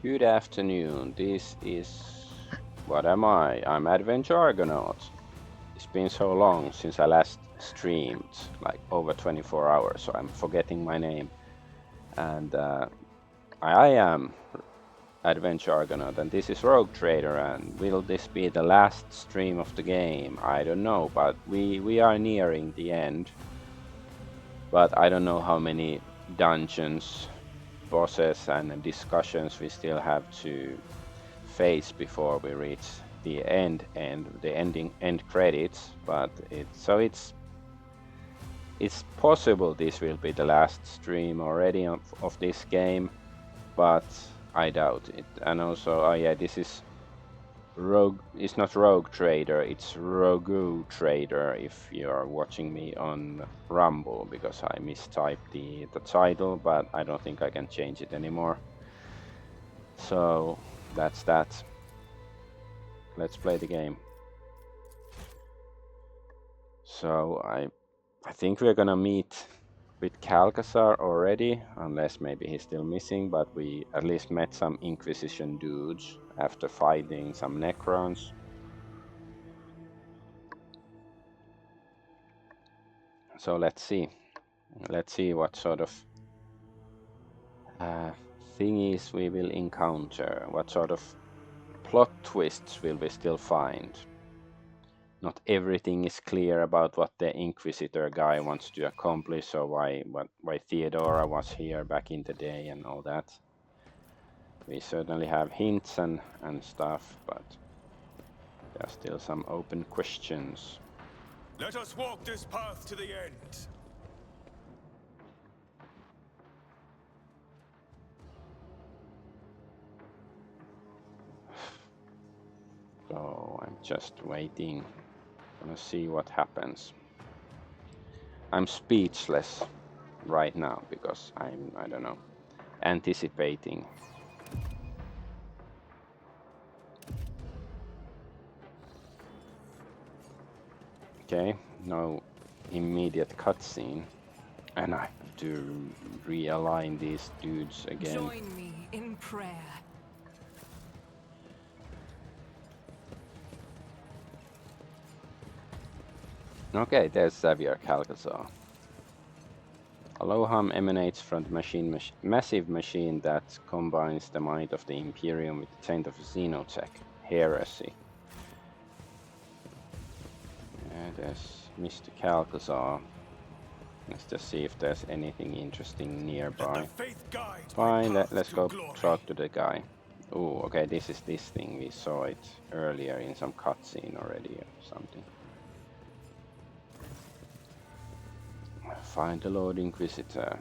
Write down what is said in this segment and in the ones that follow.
Good afternoon. This is... What am I? I'm Adventure Argonaut. It's been so long since I last streamed, like over 24 hours, so I'm forgetting my name. And I am Adventure Argonaut, and this is Rogue Trader. And will this be the last stream of the game? I don't know, but we are nearing the end. But I don't know how many dungeons, bosses, and discussions we still have to phase before we reach the end and the end credits, but it's possible this will be the last stream already of this game, but I doubt it. And also, oh yeah, this is Rogue. It's not Rogue Trader, it's Rogue Trader. If you are watching me on Rumble, because I mistyped the title, but I don't think I can change it anymore. So that's that. Let's play the game. So I think we're gonna meet with Calcazar already, unless maybe he's still missing, but we at least met some Inquisition dudes after fighting some Necrons. So let's see. Let's see what sort of thingies we will encounter, what sort of plot twists will we still find. Not everything is clear about what the Inquisitor guy wants to accomplish, or why Theodora was here back in the day and all that. We certainly have hints and stuff, but there are still some open questions. Let us walk this path to the end. So I'm just waiting. Gonna see what happens. I'm speechless right now because I don't know, anticipating. Okay, no immediate cutscene, and I have to realign these dudes again. Join me in prayer. Okay, there's Xavier Calcazar. Aloham emanates from the massive machine that combines the might of the Imperium with the taint of Xenotech, heresy. There's Mr. Calcazar. Let's just see if there's anything interesting nearby. Fine, let's go talk to the guy. Oh, okay, this is this thing. We saw it earlier in some cutscene already or something. Find the Lord Inquisitor.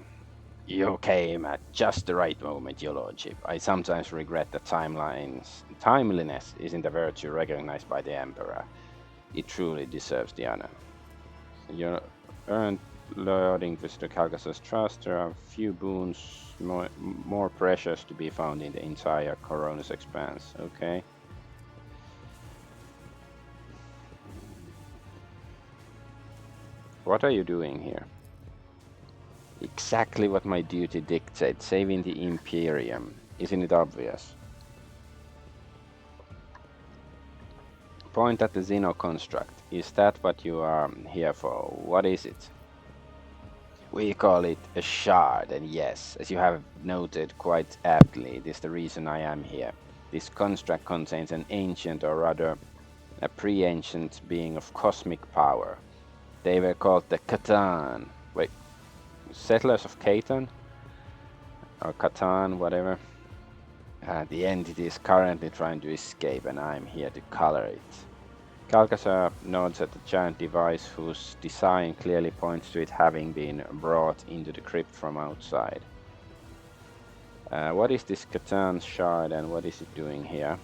You came at just the right moment, your lordship. I sometimes regret that timeliness isn't a virtue recognized by the Emperor. It truly deserves the honor. You earned Lord Inquisitor Calcasar's trust. There are few boons more precious to be found in the entire Coronis expanse. Okay. What are you doing here? Exactly what my duty dictates, saving the Imperium. Isn't it obvious? Point at the Xeno construct. Is that what you are here for? What is it? We call it a shard, and yes, as you have noted quite aptly, it is the reason I am here. This construct contains an ancient, or rather, a pre-ancient being of cosmic power. They were called the Catan. Wait, settlers of Catan? Or Catan, whatever. The entity is currently trying to escape, and I'm here to color it. Calcazar nods at the giant device whose design clearly points to it having been brought into the crypt from outside. What is this Catan shard and what is it doing here?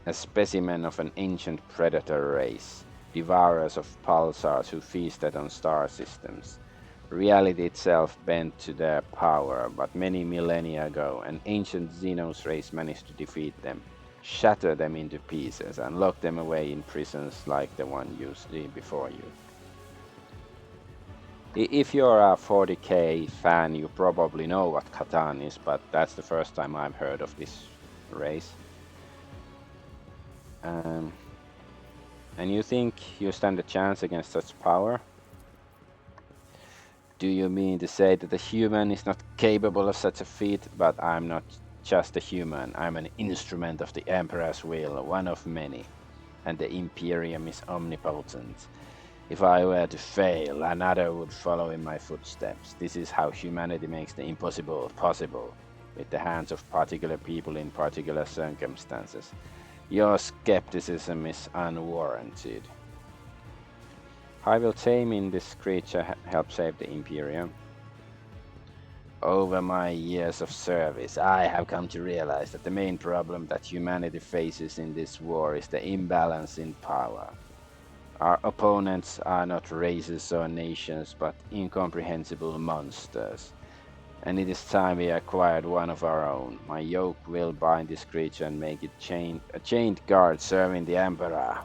A specimen of an ancient predator race, devourers of pulsars who feasted on star systems. Reality itself bent to their power, but many millennia ago, an ancient Xenos race managed to defeat them, shatter them into pieces, and lock them away in prisons like the one you see before you. If you're a 40k fan, you probably know what Catan is, but that's the first time I've heard of this race. And you think you stand a chance against such power? Do you mean to say that a human is not capable of such a feat? But I'm not just a human, I'm an instrument of the Emperor's will, one of many. And the Imperium is omnipotent. If I were to fail, another would follow in my footsteps. This is how humanity makes the impossible possible, with the hands of particular people in particular circumstances. Your skepticism is unwarranted. I will tame in this creature, help save the Imperium. Over my years of service, I have come to realize that the main problem that humanity faces in this war is the imbalance in power. Our opponents are not races or nations, but incomprehensible monsters. And it is time we acquired one of our own. My yoke will bind this creature and make it a chained guard serving the Emperor.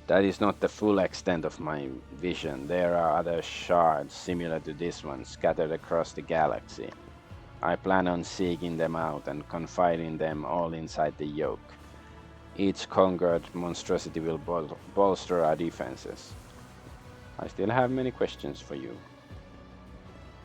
That is not the full extent of my vision. There are other shards similar to this one scattered across the galaxy. I plan on seeking them out and confining them all inside the yoke. Each conquered monstrosity will bolster our defenses. I still have many questions for you.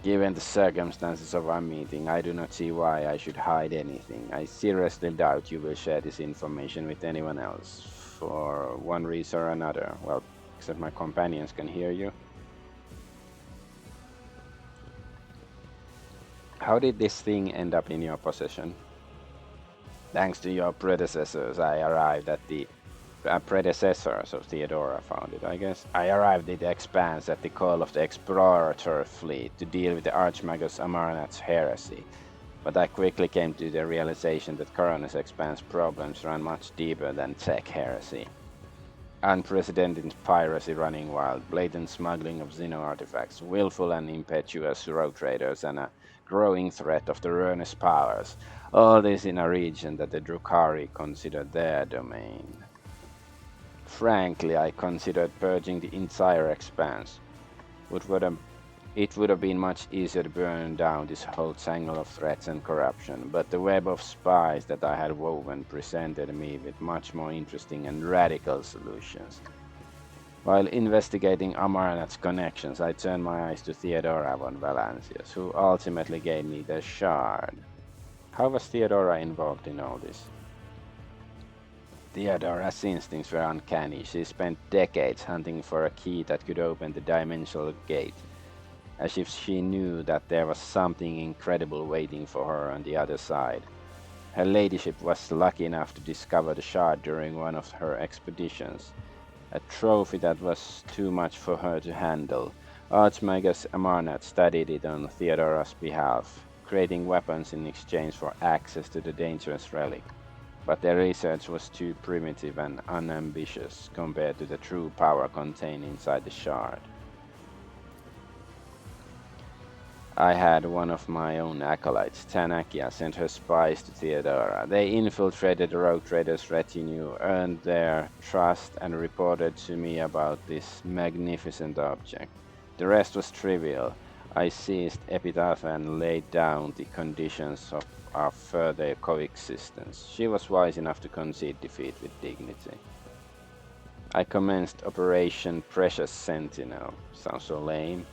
Given the circumstances of our meeting, I do not see why I should hide anything. I seriously doubt you will share this information with anyone else, for one reason or another. Well, except my companions can hear you. How did this thing end up in your possession? Thanks to your predecessors, I arrived at the predecessors of Theodora found it, I guess. I arrived at the Expanse at the call of the Explorator fleet to deal with the Archmagus Amarnat's heresy. But I quickly came to the realization that Coronis Expanse problems run much deeper than tech heresy. Unprecedented piracy running wild, blatant smuggling of Xeno artifacts, willful and impetuous rogue traders, and a growing threat of the Rurnus powers. All this in a region that the Drukhari considered their domain. Frankly, I considered purging the entire Expanse. It would have been much easier to burn down this whole tangle of threats and corruption, but the web of spies that I had woven presented me with much more interesting and radical solutions. While investigating Amarnat's connections, I turned my eyes to Theodora von Valancius, who ultimately gave me the shard. How was Theodora involved in all this? Theodora's instincts were uncanny. She spent decades hunting for a key that could open the dimensional gate, as if she knew that there was something incredible waiting for her on the other side. Her ladyship was lucky enough to discover the shard during one of her expeditions, a trophy that was too much for her to handle. Archmagus Amarnat studied it on Theodora's behalf, creating weapons in exchange for access to the dangerous relic. But their research was too primitive and unambitious compared to the true power contained inside the shard. I had one of my own acolytes, Tanakia, send her spies to Theodora. They infiltrated the rogue traders' retinue, earned their trust, and reported to me about this magnificent object. The rest was trivial. I seized Epitaph and laid down the conditions of our further coexistence. She was wise enough to concede defeat with dignity. I commenced Operation Precious Sentinel. Sounds so lame.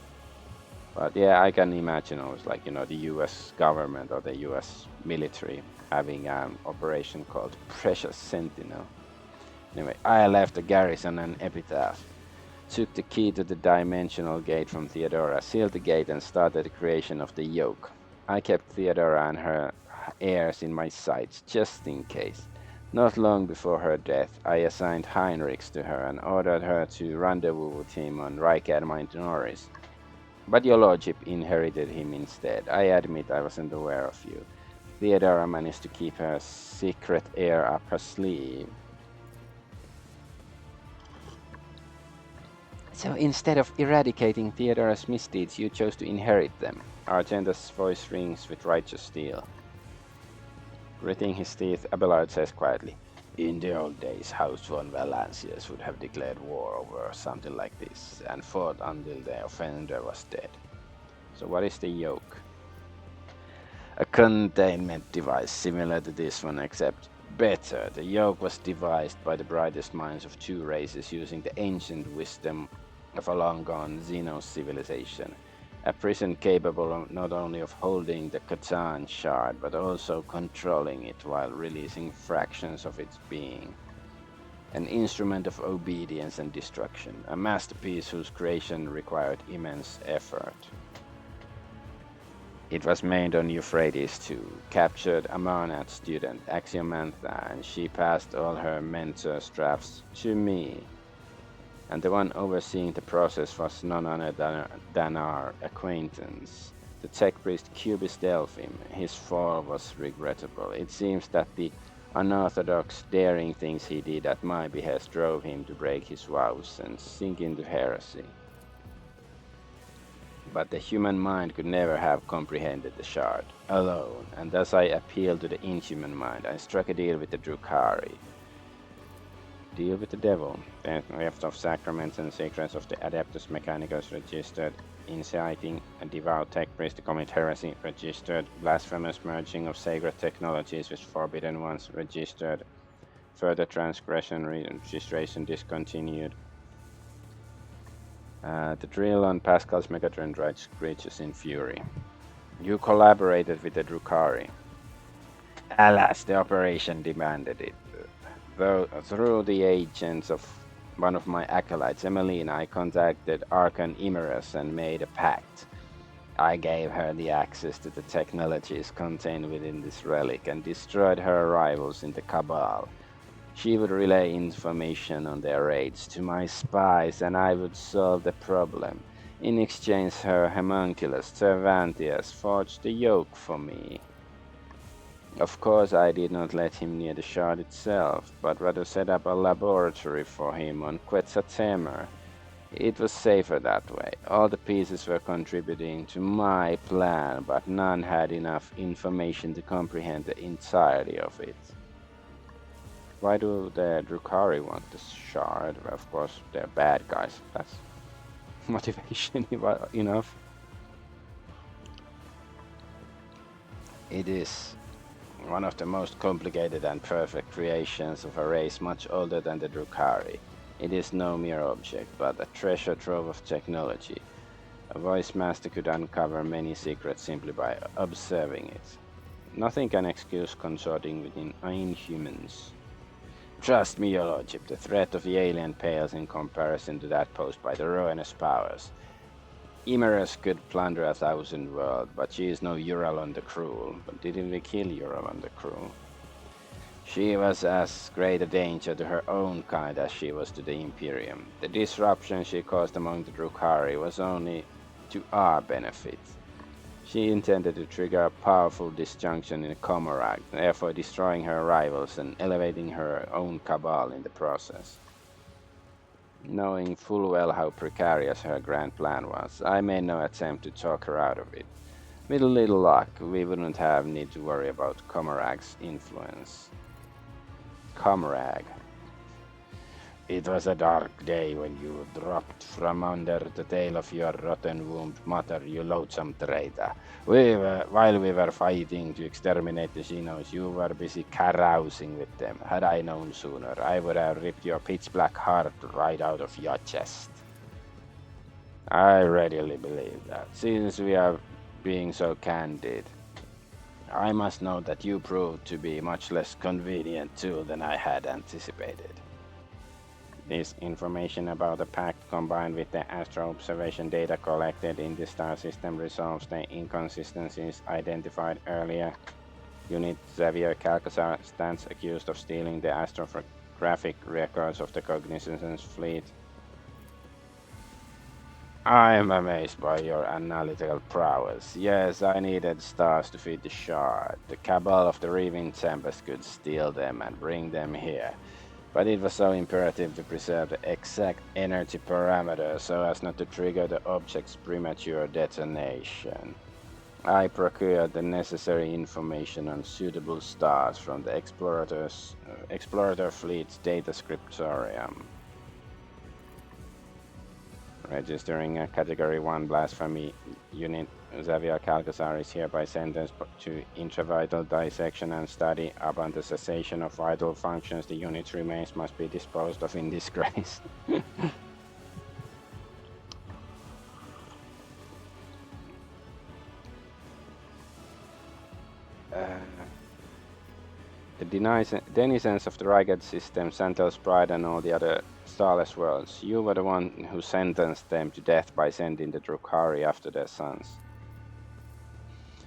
But yeah, I can imagine it was like, the US government or the US military having an operation called Precious Sentinel. Anyway, I left the garrison and Epitaph, took the key to the dimensional gate from Theodora, sealed the gate, and started the creation of the yoke. I kept Theodora and her heirs in my sights, just in case. Not long before her death, I assigned Heinrichs to her and ordered her to rendezvous with him on Rykad Minororis. But your lordship inherited him instead. I admit I wasn't aware of you. Theodora managed to keep her secret heir up her sleeve. So instead of eradicating Theodora's misdeeds, you chose to inherit them. Argenda's voice rings with righteous steel. Gritting his teeth, Abelard says quietly, In the old days, House von Valancius would have declared war over something like this and fought until the offender was dead. So what is the yoke? A containment device similar to this one, except better. The yoke was devised by the brightest minds of two races using the ancient wisdom of a long-gone Xeno civilization. A prison capable of not only of holding the Catan shard, but also controlling it while releasing fractions of its being. An instrument of obedience and destruction, a masterpiece whose creation required immense effort. It was made on Euphrates too, captured a Monad student, Axiomantha, and she passed all her mentor's drafts to me. And the one overseeing the process was none other than our acquaintance, the tech priest Cubis Delphim. His fall was regrettable. It seems that the unorthodox, daring things he did at my behest drove him to break his vows and sink into heresy. But the human mind could never have comprehended the shard alone, and thus I appealed to the inhuman mind. I struck a deal with the Drukhari. Deal with the devil. The theft of sacraments and secrets of the Adeptus Mechanicus registered. Inciting a devout tech priest to commit heresy registered. Blasphemous merging of sacred technologies with forbidden ones registered. Further transgression registration discontinued. The drill on Pascal's Megatron drives screeches in fury. You collaborated with the Drukhari. Alas, the operation demanded it. Though through the agents of one of my acolytes, Emelina, I contacted Archon Imerus and made a pact. I gave her the access to the technologies contained within this relic and destroyed her rivals in the Cabal. She would relay information on their raids to my spies, and I would solve the problem. In exchange, her homunculus, Cervantius, forged the yoke for me. Of course, I did not let him near the shard itself, but rather set up a laboratory for him on Quetzaltemer. It was safer that way. All the pieces were contributing to my plan, but none had enough information to comprehend the entirety of it. Why do the Drukhari want this shard? Well, of course, they're bad guys. That's motivation enough. It is one of the most complicated and perfect creations of a race much older than the Drukhari. It is no mere object, but a treasure trove of technology. A voice master could uncover many secrets simply by observing it. Nothing can excuse consorting with inhumans. Trust me, your lordship, the threat of the alien pales in comparison to that posed by the ruinous powers. Imerus could plunder 1,000 worlds, but she is no Uralon the Cruel. But didn't we kill Uralon the Cruel? She was as great a danger to her own kind as she was to the Imperium. The disruption she caused among the Drukhari was only to our benefit. She intended to trigger a powerful disjunction in Comorac, therefore destroying her rivals and elevating her own cabal in the process. Knowing full well how precarious her grand plan was, I made no attempt to talk her out of it. With a little luck, we wouldn't have need to worry about Comorag's influence. Comorag. It was a dark day when you dropped from under the tail of your rotten-wombed mother, you loathsome traitor. While we were fighting to exterminate the Xenos, you were busy carousing with them. Had I known sooner, I would have ripped your pitch-black heart right out of your chest. I readily believe that, since we are being so candid. I must note that you proved to be much less convenient tool than I had anticipated. This information about the pact combined with the astro observation data collected in the star system resolves the inconsistencies identified earlier. Unit Xavier Calcasar stands accused of stealing the astrographic records of the Cognizance fleet. I am amazed by your analytical prowess. Yes, I needed stars to feed the shard. The cabal of the Reaving Tempest could steal them and bring them here. But it was so imperative to preserve the exact energy parameter so as not to trigger the object's premature detonation. I procured the necessary information on suitable stars from the explorator fleet's data scriptorium. Registering a Category 1 blasphemy unit, Xavier Calcazar is hereby sentenced to intravital dissection and study. Upon the cessation of vital functions, the unit's remains must be disposed of in disgrace. The denizens of the Rigad system, Santel's Pride and all the other starless worlds, you were the one who sentenced them to death by sending the Drukhari after their sons.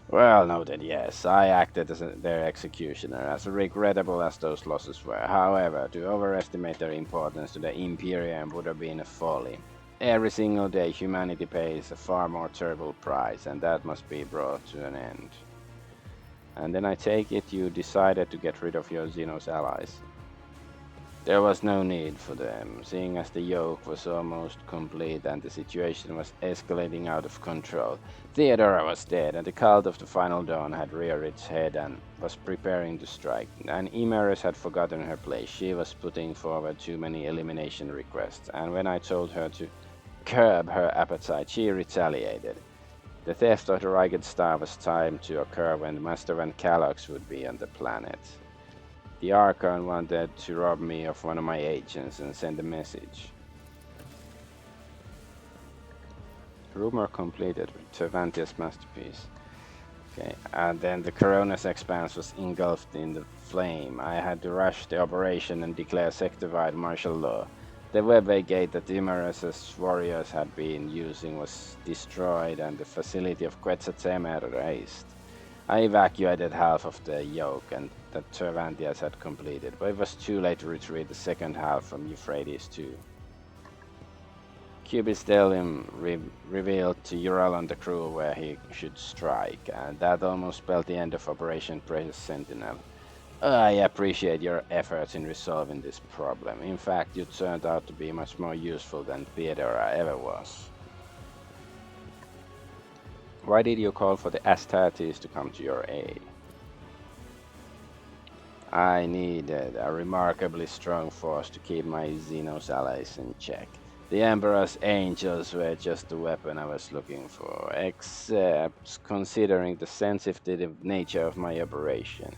Well noted, yes. I acted as their executioner, as regrettable as those losses were. However, to overestimate their importance to the Imperium would have been a folly. Every single day humanity pays a far more terrible price, and that must be brought to an end. And then I take it you decided to get rid of your Xenos allies. There was no need for them, seeing as the yoke was almost complete and the situation was escalating out of control. Theodora was dead, and the cult of the Final Dawn had reared its head and was preparing to strike. And Imerus had forgotten her place. She was putting forward too many elimination requests, and when I told her to curb her appetite, she retaliated. The theft of the Rigid Star was timed to occur when Master Van Calox would be on the planet. The Archon wanted to rob me of one of my agents and send a message. Rumor completed with Cervantes' masterpiece. Okay, and then the Corona's expanse was engulfed in the flame. I had to rush the operation and declare sector-wide martial law. The webway gate that Imerus's warriors had been using was destroyed and the facility of Quetzaltemer razed. I evacuated half of the yoke and that Cervantes had completed, but it was too late to retrieve the second half from Euphrates II. Cubistelium revealed to Ural and the crew where he should strike, and that almost spelled the end of Operation Precious Sentinel. I appreciate your efforts in resolving this problem. In fact, you turned out to be much more useful than Theodora ever was. Why did you call for the Astartes to come to your aid? I needed a remarkably strong force to keep my Xenos allies in check. The Emperor's angels were just the weapon I was looking for, except considering the sensitive nature of my operation.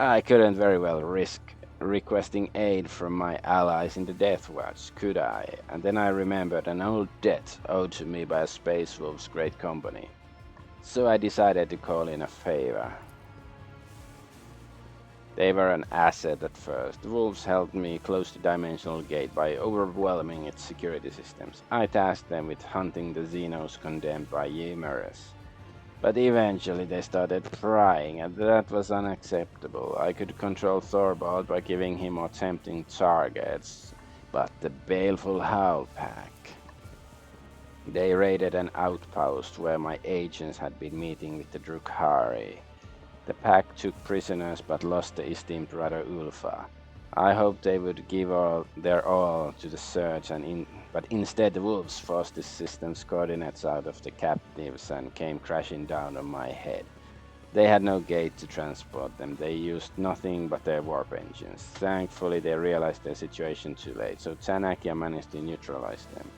I couldn't very well risk requesting aid from my allies in the Death Watch, could I? And then I remembered an old debt owed to me by a Space Wolves great company. So I decided to call in a favor. They were an asset at first. The Wolves held me close to Dimensional Gate by overwhelming its security systems. I tasked them with hunting the Xenos condemned by Imerus. But eventually they started prying, and that was unacceptable. I could control Thorvald by giving him more tempting targets, but the baleful Howl Pack. They raided an outpost where my agents had been meeting with the Drukhari. The pack took prisoners but lost the esteemed brother Ulfa. I hoped they would give their all to the search, but instead the wolves forced the system's coordinates out of the captives and came crashing down on my head. They had no gate to transport them. They used nothing but their warp engines. Thankfully, they realized their situation too late, so Tanakia managed to neutralize them.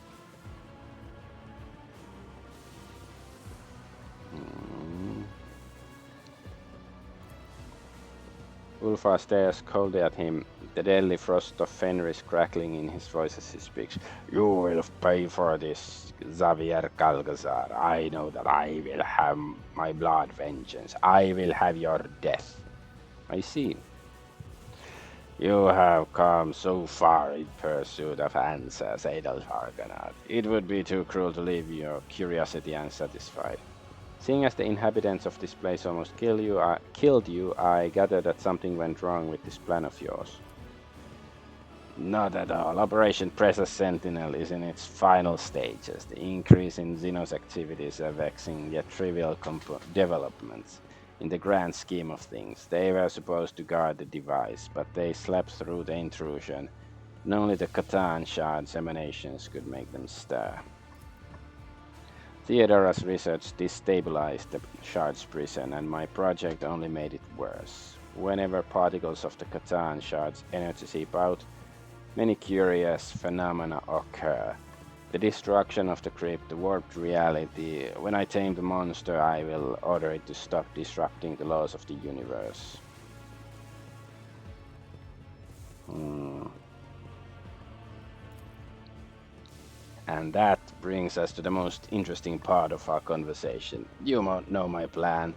Ulfa stares coldly at him, the deadly frost of Fenris crackling in his voice as he speaks. You will pay for this, Xavier Calgazar. I know that I will have my blood vengeance. I will have your death. I see. You have come so far in pursuit of answers, Adolf Argonaut. It would be too cruel to leave your curiosity unsatisfied. Seeing as the inhabitants of this place almost killed you, I gather that something went wrong with this plan of yours. Not at all. Operation Precious Sentinel is in its final stages. The increase in Xenos activities are vexing yet trivial developments. In the grand scheme of things, they were supposed to guard the device, but they slept through the intrusion, and only the Catan shard's emanations could make them stir. Theodora's research destabilized the shard's prison, and my project only made it worse. Whenever particles of the Catan shard's energy seep out, many curious phenomena occur. The destruction of the crypt, the warped reality. When I tame the monster, I will order it to stop disrupting the laws of the universe. And that brings us to the most interesting part of our conversation. You know my plan.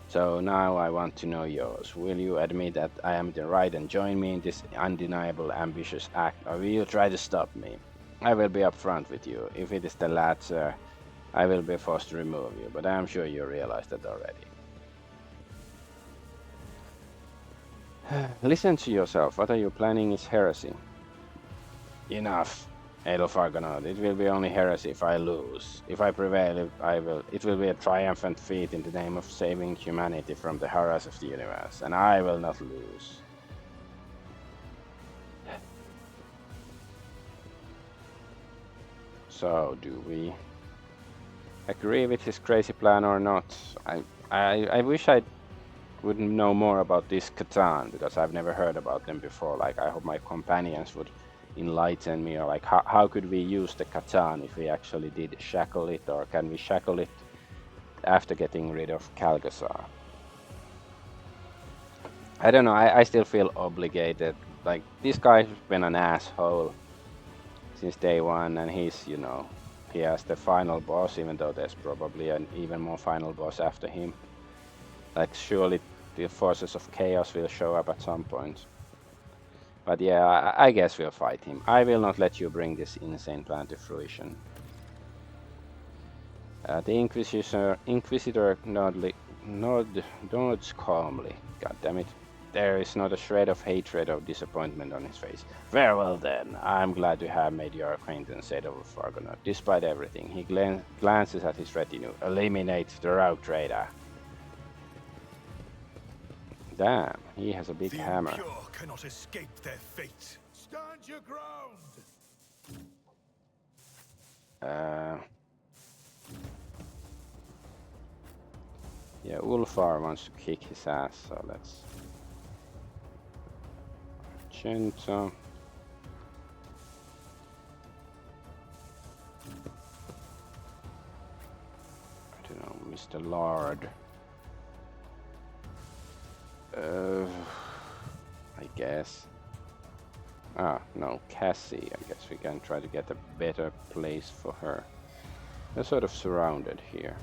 So now I want to know yours. Will you admit that I am the right and join me in this undeniable ambitious act, or will you try to stop me? I will be upfront with you. If it is the latter, I will be forced to remove you, but I am sure you realize that already. Listen to yourself. What are you planning is heresy. Enough, Adolf Argonaut. It will be only heresy if I lose. If I prevail, it will be a triumphant feat in the name of saving humanity from the horrors of the universe, and I will not lose. So, do we agree with his crazy plan or not? I wish I would know more about this Catan, because I've never heard about them before. Like, I hope my companions would enlighten me, or like how could we use the Catan if we actually did shackle it, or can we shackle it after getting rid of Calgazar? I don't know, I still feel obligated. Like, this guy's been an asshole since day one, and he's, you know, he has the final boss, even though there's probably an even more final boss after him. Like, surely the forces of chaos will show up at some point. But yeah, I guess we'll fight him. I will not let you bring this insane plan to fruition. The Inquisitor nods calmly. God damn it. There is not a shred of hatred or disappointment on his face. Very well then. I'm glad to have made your acquaintance, said Adolf Argonaut. Despite everything, he glances at his retinue. Eliminate the rogue trader. Damn, he has a big hammer. The impure cannot escape their fate. Stand your ground. Yeah, Ulfar wants to kick his ass, so let's... Argento. I don't know, Mr. Lord. I guess. Ah, no, Cassie. I guess we can try to get a better place for her. They're sort of surrounded here.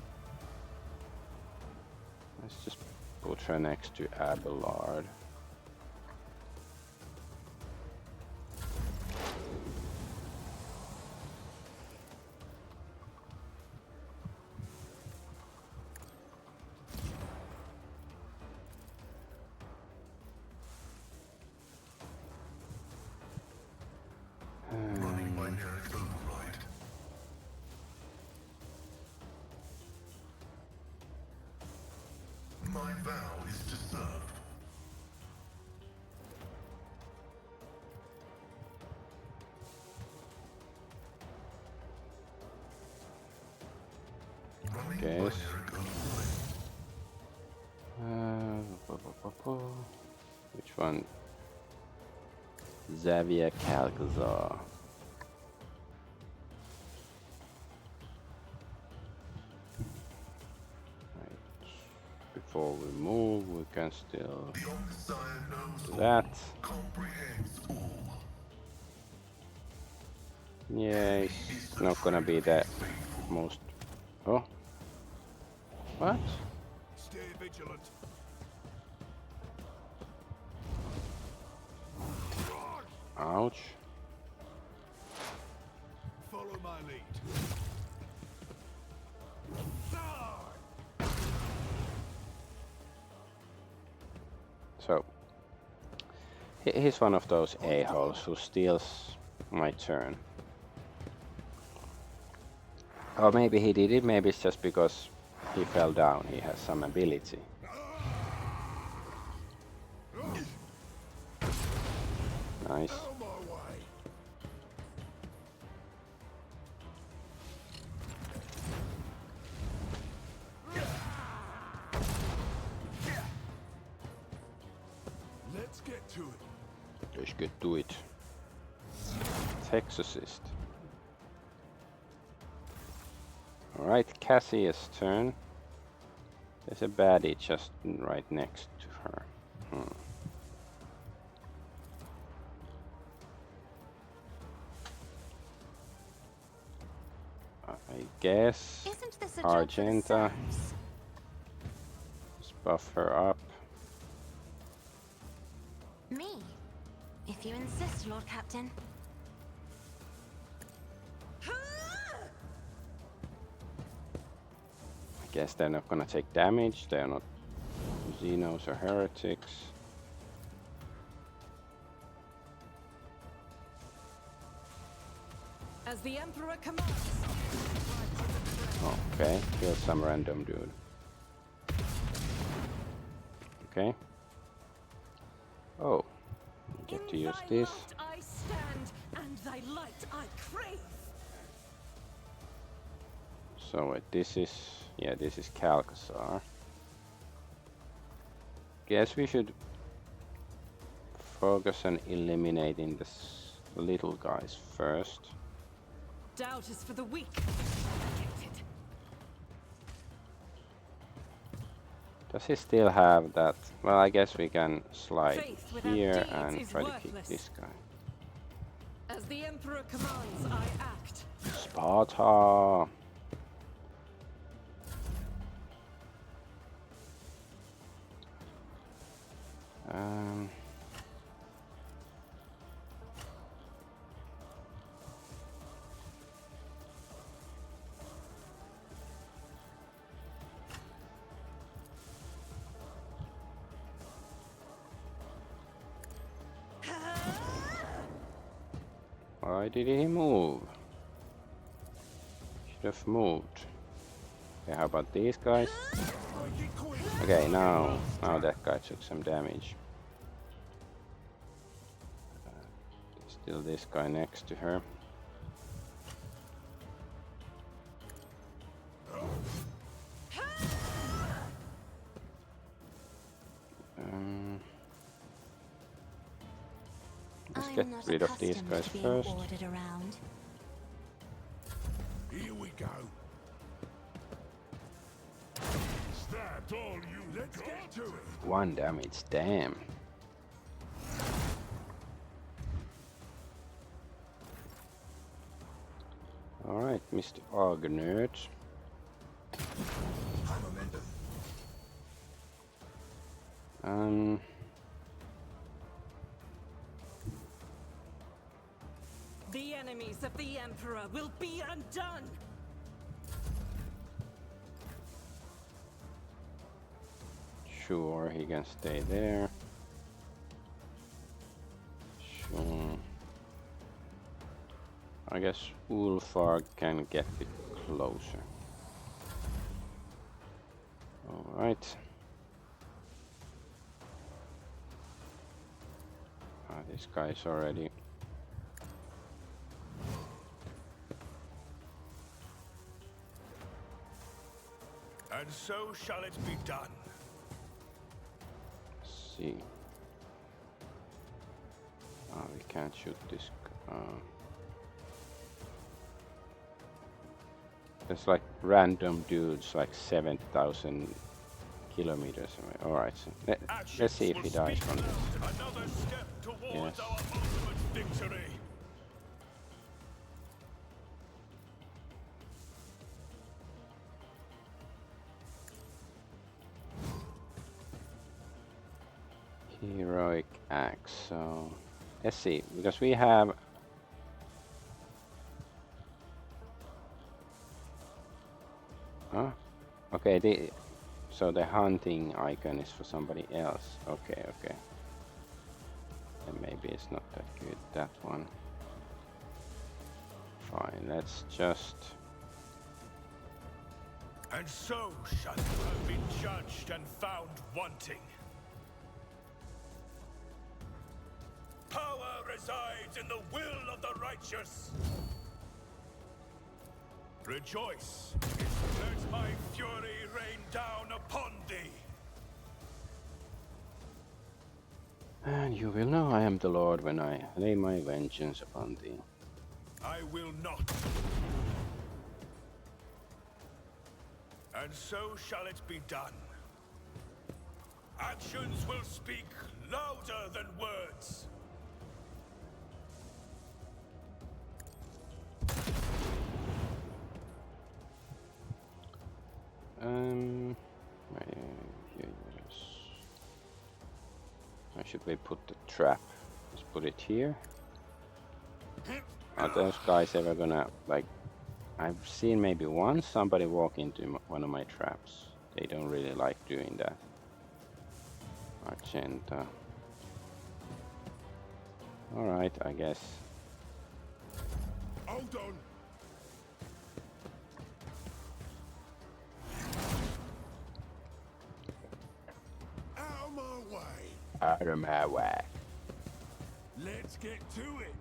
Let's just put her next to Abelard. My vow is to serve. Guess. Which one? Xavier Calcazar. Before we move, we can still do that. Yeah, it's not gonna be the most... Oh. What? Stay vigilant. Ouch. Follow my lead. So, he's one of those a-holes who steals my turn. Or maybe he did it, maybe it's just because he fell down, he has some ability. Nice. get to it. Let's get to it. Exorcist. Alright, Cassia's turn. There's a baddie just right next to her. I guess Isn't this a job for the Argenta. serfs? Just buff her up. Me, if you insist, Lord Captain. I guess they're not gonna take damage. They're not Xenos or heretics. As the Emperor commands. Okay, kill some random dude. Okay. Oh, you get to use this. I stand, and thy light I crave. So this is, yeah, this is Calcasar. Guess we should focus on eliminating the little guys first. Doubt is for the weak. Does he still have that? Well, I guess we can slide Faith without here deeds and is try to kick worthless. this guy. As the Emperor commands, I act. Sparta! Um, why did he move? Should have moved. Okay, how about these guys? Okay, now that guy took some damage. Still this guy next to her. Let's get rid of these guys first. Around. Here we go. Is that all you Let's got? get to it. 1 damage, damn. Alright, Mr. Argonaut. The enemies of the Emperor will be undone. Sure, he can stay there. Sure. I guess Ulfar can get a bit closer. Alright. This guy's already. And so shall it be done. Let's see. We can't shoot this. There's like random dudes like 7,000 kilometers away. Alright, so let's see if he dies from this. Another step towards Yes. our ultimate victory. Heroic axe. So let's see, because we have. Huh? Okay, so the hunting icon is for somebody else. Okay, okay. Then maybe it's not that good, that one. Fine, let's just. And so shall you have been judged and found wanting. Power resides in the will of the righteous. Rejoice. Let my fury rain down upon thee. And you will know I am the Lord when I lay my vengeance upon thee. I will not. And so shall it be done. Actions will speak louder than words. Yes. Where should we put the trap? Let's put it here. Are those guys ever gonna, like, I've seen maybe once somebody walk into one of my traps. They don't really like doing that. Argenta. Alright, I guess. Hold on. Out of my way. Out of my way. Let's get to it.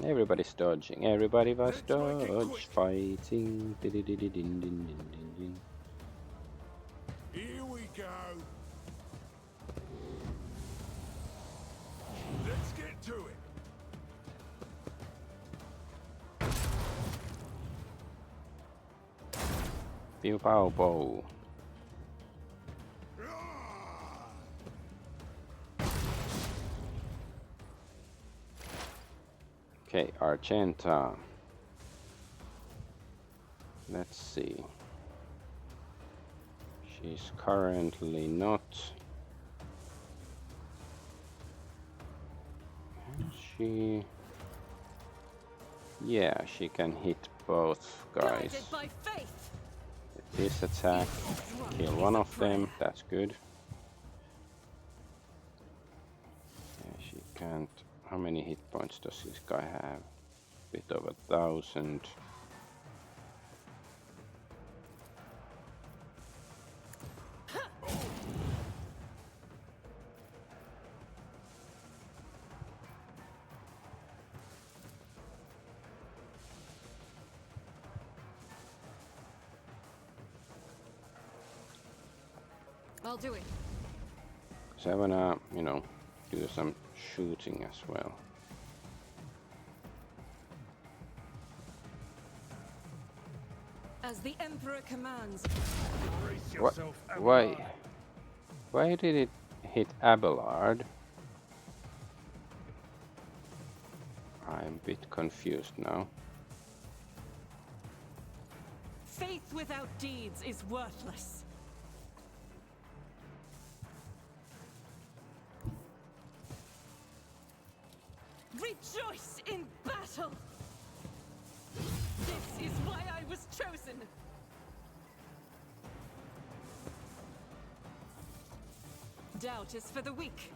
Everybody's dodging. Everybody was Let's make it dodge quick. fighting. Din-din-din-din-din-din-din. Here we go. Let's get to it. Pew pow pow. Okay, Argenta. Let's see. She's currently not. Can she? Yeah, she can hit both guys. Guided by faith. With this attack, kill one of them. That's good. Yeah, she can't. How many hit points does this guy have? Bit over 1,000. I'll do it. So I wanna, you know, do some shooting as well. As the Emperor commands. Brace What? yourself, Why? Abelard. Why did it hit Abelard? I'm a bit confused now. Faith without deeds is worthless. Rejoice in battle! This is why I was chosen! Doubt is for the weak.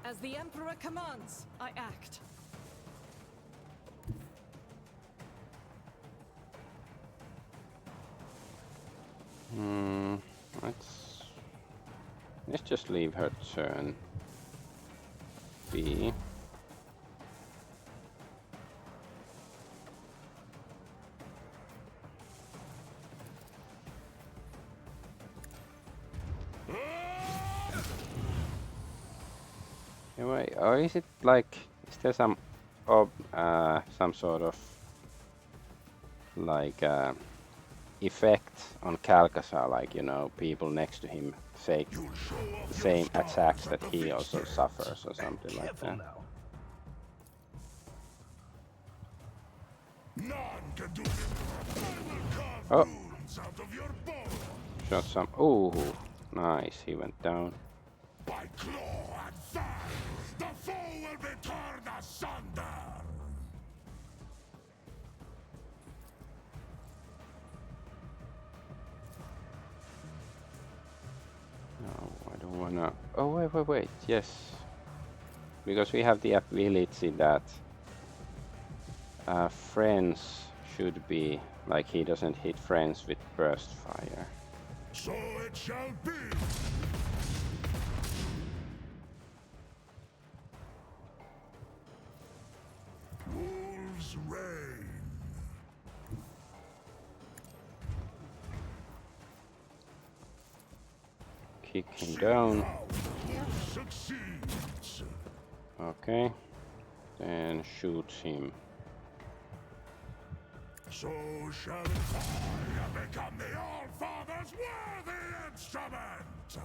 As the Emperor commands, I act. Let's just leave her turn be. Anyway, or is it like, is there some sort of like effect on Calcasa, like, you know, people next to him take the same attacks that he also suffers or something like that? None can do this. I will carve Oh. wounds out of your bone. Shot some. Oh, nice. He went down. By claw and thigh, the foe will be torn asunder. No, I don't wanna. Oh, wait. Yes. Because we have the ability that friends should be, like, he doesn't hit friends with burst fire. So it shall be. kick him down. Succeeds. Okay. Then shoot him. So shall I become the All-Father's worthy instrument.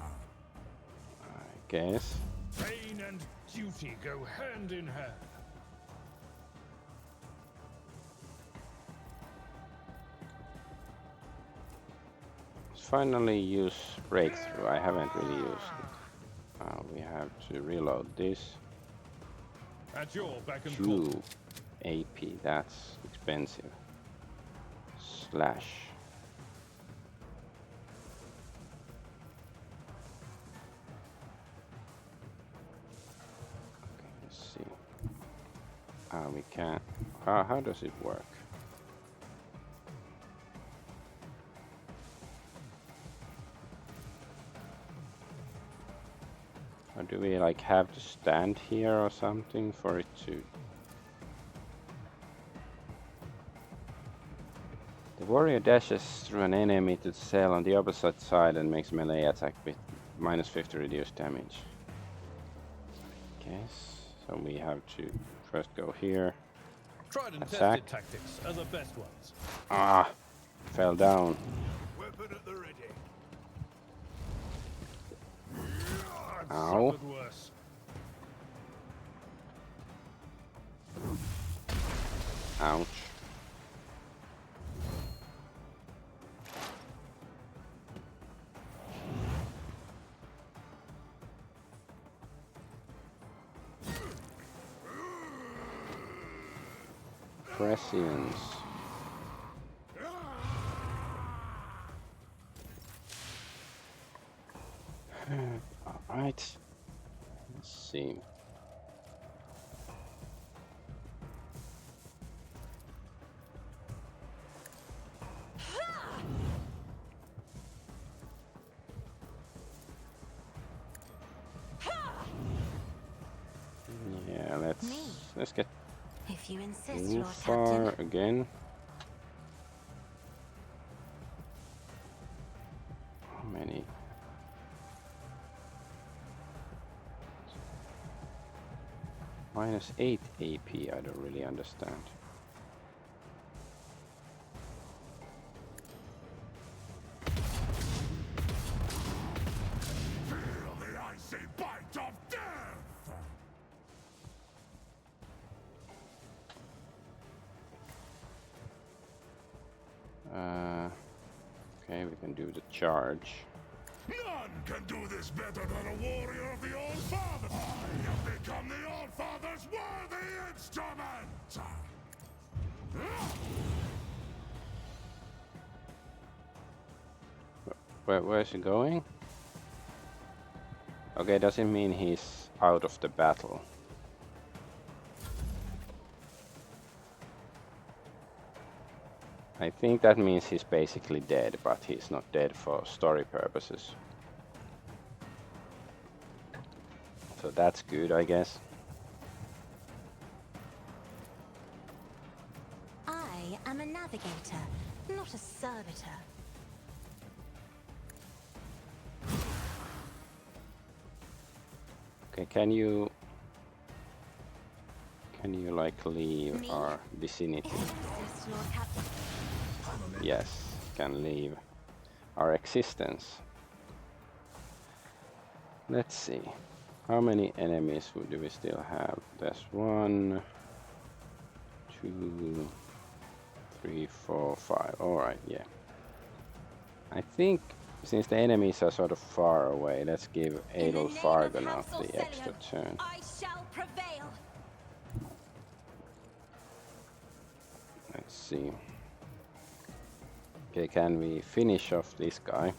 I guess. Pain and duty go hand in hand. Let's finally use breakthrough. I haven't really used it. We have to reload this. At your beck and call. 2 AP, that's expensive. Slash. Okay, let's see. We can't. How does it work? Or do we like have to stand here or something for it to? The warrior dashes through an enemy to the cell on the opposite side and makes melee attack with -50 reduced damage. Guess so. We have to first go here. Tried and Attack. tested tactics are the best ones. Ah, fell down. Weapon at the ready. I've Ow. suffered worse. Ouch. Prescience. Alright. Let's see. Yeah, let's get If you insist, too Lord far Captain. again. How many? -8 AP, I don't really understand. Feel the icy bite of death. Okay, we can do the charge. None can do this better than a warrior of the All-Father. I have become the All-Father's worthy instrument. Where's he going? Okay, doesn't mean he's out of the battle. I think that means he's basically dead, but he's not dead for story purposes. So that's good, I guess. I am a navigator, not a servitor. Okay, can you like leave Me? our vicinity? If you insist, Lord Captain. Yes, can leave our existence. Let's see. How many enemies do we still have? There's 1, 2, 3, 4, 5. Alright, yeah. I think since the enemies are sort of far away, let's give In the name Adolf of Argonaut House the extra Orselio, turn. I shall prevail. Let's see. Okay, can we finish off this guy?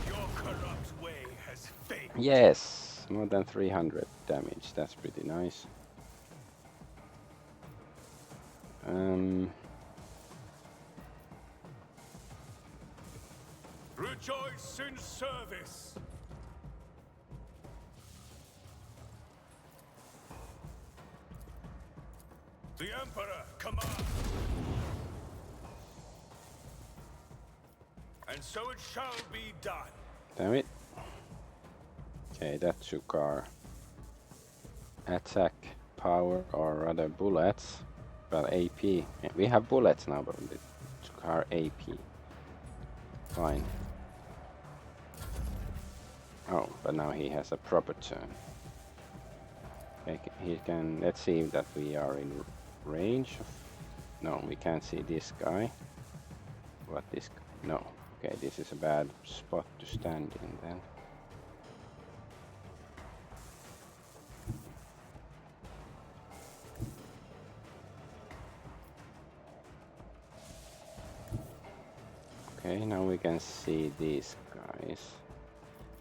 Your corrupt way has failed. Yes! More than 300 damage, that's pretty nice. Rejoice in service. The Emperor commands. And so it shall be done. Damn it. Okay, that took our attack power, or rather bullets. Well, AP. Yeah, we have bullets now, but it took our AP. Fine. Oh, but now he has a proper turn. Okay, he can. Let's see that we are in range of. No, we can't see this guy. What this? No. Okay, this is a bad spot to stand in then. Okay, now we can see these guys.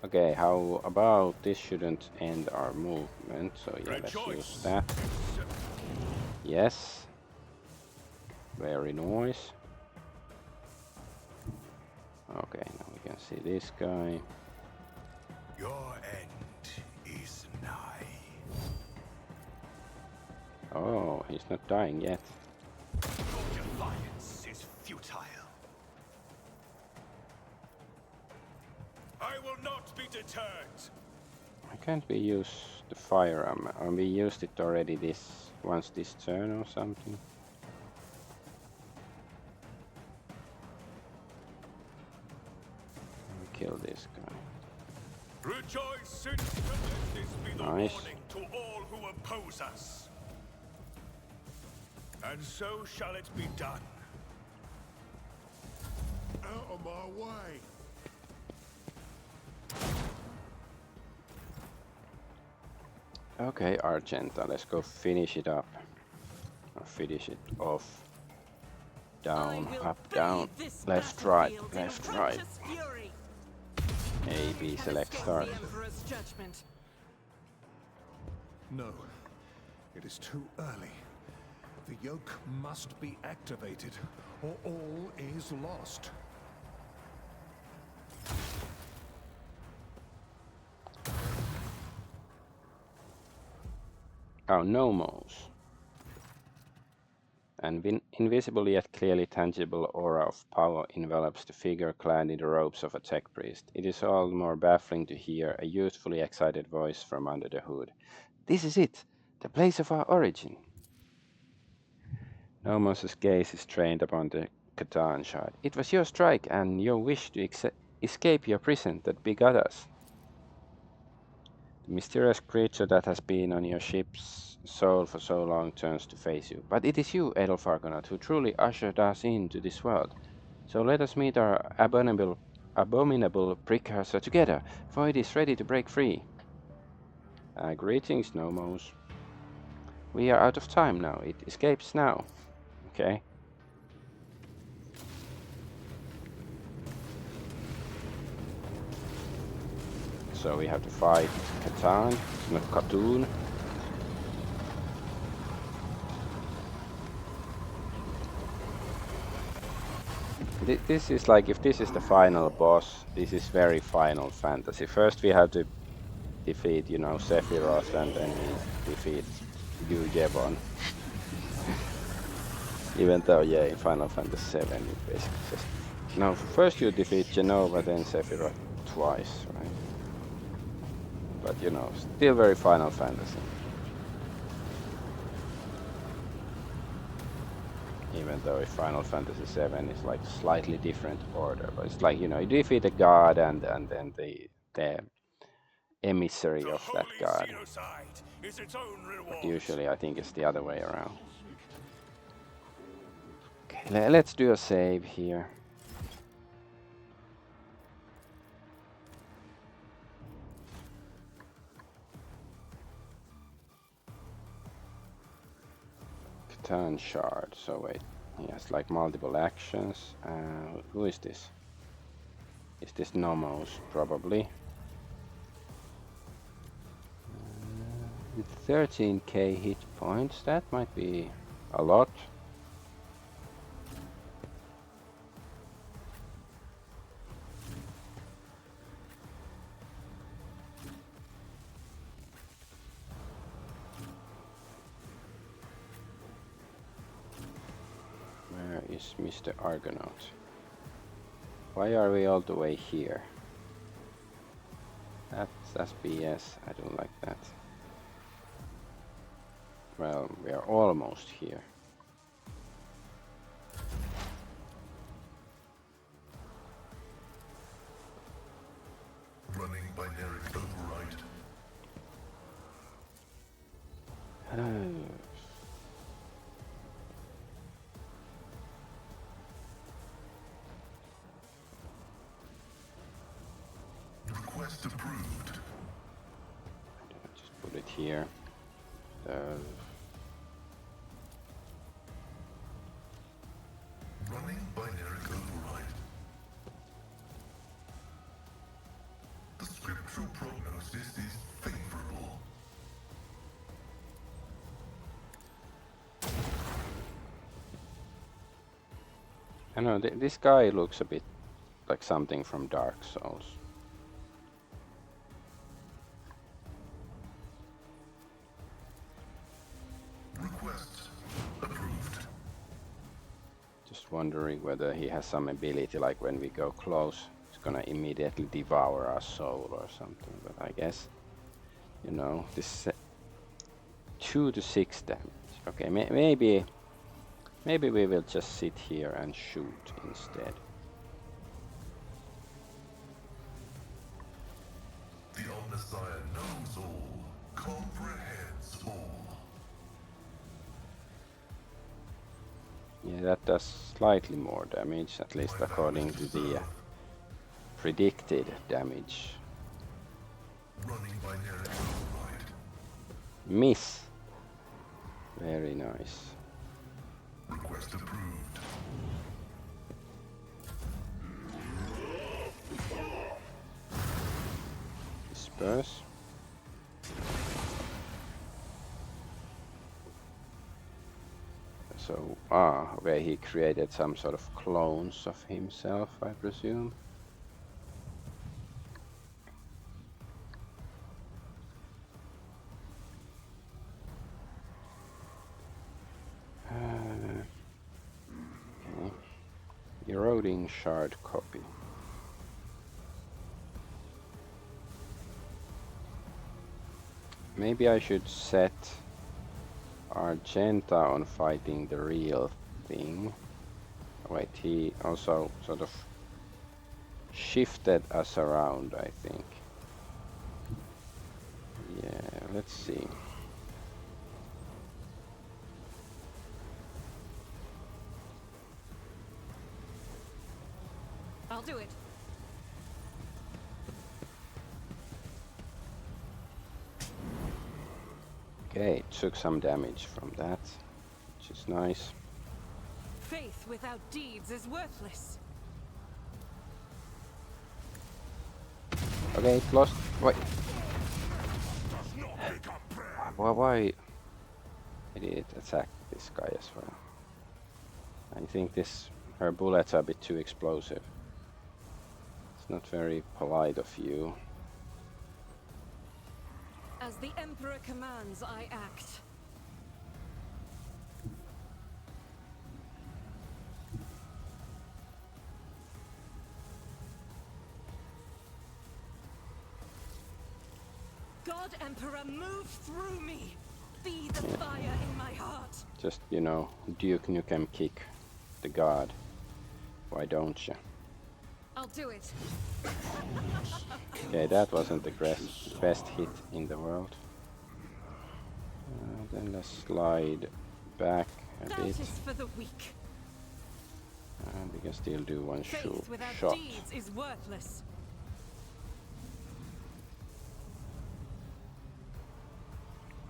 Okay, how about this shouldn't end our movement, so yeah, let's use that. Yes. Very nice. Okay, now we can see this guy. Your end is nigh. Oh, he's not dying yet. Your defiance is futile. I will not be deterred. Why can't we use the firearm? We used it already once this turn or something. Kill this guy. Rejoice in let this be the Nice. warning to all who oppose us. And so shall it be done. Out of my way. Okay, Argenta, let's go finish it up. Or finish it off. Down, I will up, down, bathe this left, right, battlefield in left, right. righteous fury. A, B, Can select, escape start. the Emperor's judgment. No, it is too early. The yoke must be activated, or all is lost. Oh, nomos. An invisible yet clearly tangible aura of power envelops the figure clad in the robes of a tech priest. It is all the more baffling to hear a youthfully excited voice from under the hood. This is it, the place of our origin. Nomos' gaze is trained upon the Catan shard. It was your strike and your wish to escape your prison that begot us. The mysterious creature that has been on your ship's soul for so long turns to face you. But it is you, Adolf Argonaut, who truly ushered us into this world. So let us meet our abominable precursor together, for it is ready to break free. Greetings, Nomos. We are out of time now. It escapes now. Okay. So we have to fight Catan, not Khatoon. This is like, if this is the final boss, this is very Final Fantasy. First we have to defeat, you know, Sephiroth, and then we defeat Yevon. Even though, yeah, in Final Fantasy 7 you basically just... No, first you defeat Genova, then Sephiroth twice, right? But, you know, still very Final Fantasy. Even though Final Fantasy 7 is like slightly different order, but it's like, you know, you defeat a god and then the emissary The of that holy god. genocide is its own reward. But usually I think it's the other way around. Okay, let's do a save here. Catan shard. So wait, he has like multiple actions. Who is this? Is this Nomos? Probably. 13k hit points. That might be a lot. Where is Mr. Argonaut? Why are we all the way here? That's BS. I don't like that. Well, we are almost here. Running binary override. Request approved. Just put it here. Running binary override. The scriptural prognosis is favorable. I know this guy looks a bit like something from Dark Souls. Request approved. Just wondering whether he has some ability, like when we go close, it's gonna immediately devour our soul or something. But I guess, you know, this 2 to 6 damage. Okay, maybe we will just sit here and shoot instead. The Omnissiah knows all, comprehends all. Yeah, that does slightly more damage, at least according to the predicted damage. Running binary override. Miss. Very nice. Request approved. Disperse. So, where he created some sort of clones of himself, I presume. Okay. Eroding shard copy. Maybe I should set Argenta on fighting the real thing. Wait, he also sort of shifted us around, I think. Yeah, let's see. I'll do it. Okay, took some damage from that, which is nice. Faith without deeds is worthless. Okay, it lost. Wait. Why did it attack this guy as well? I think her bullets are a bit too explosive. It's not very polite of you. As the Emperor commands, I act. God Emperor, move through me! Be the fire in my heart! Just, you know, Duke Nukem kick the god. Why don't you? I'll do it. Okay, that wasn't the best hit in the world. Then let's slide back a That bit. is for the weak. And we can still do one Faith without shot. deeds is worthless.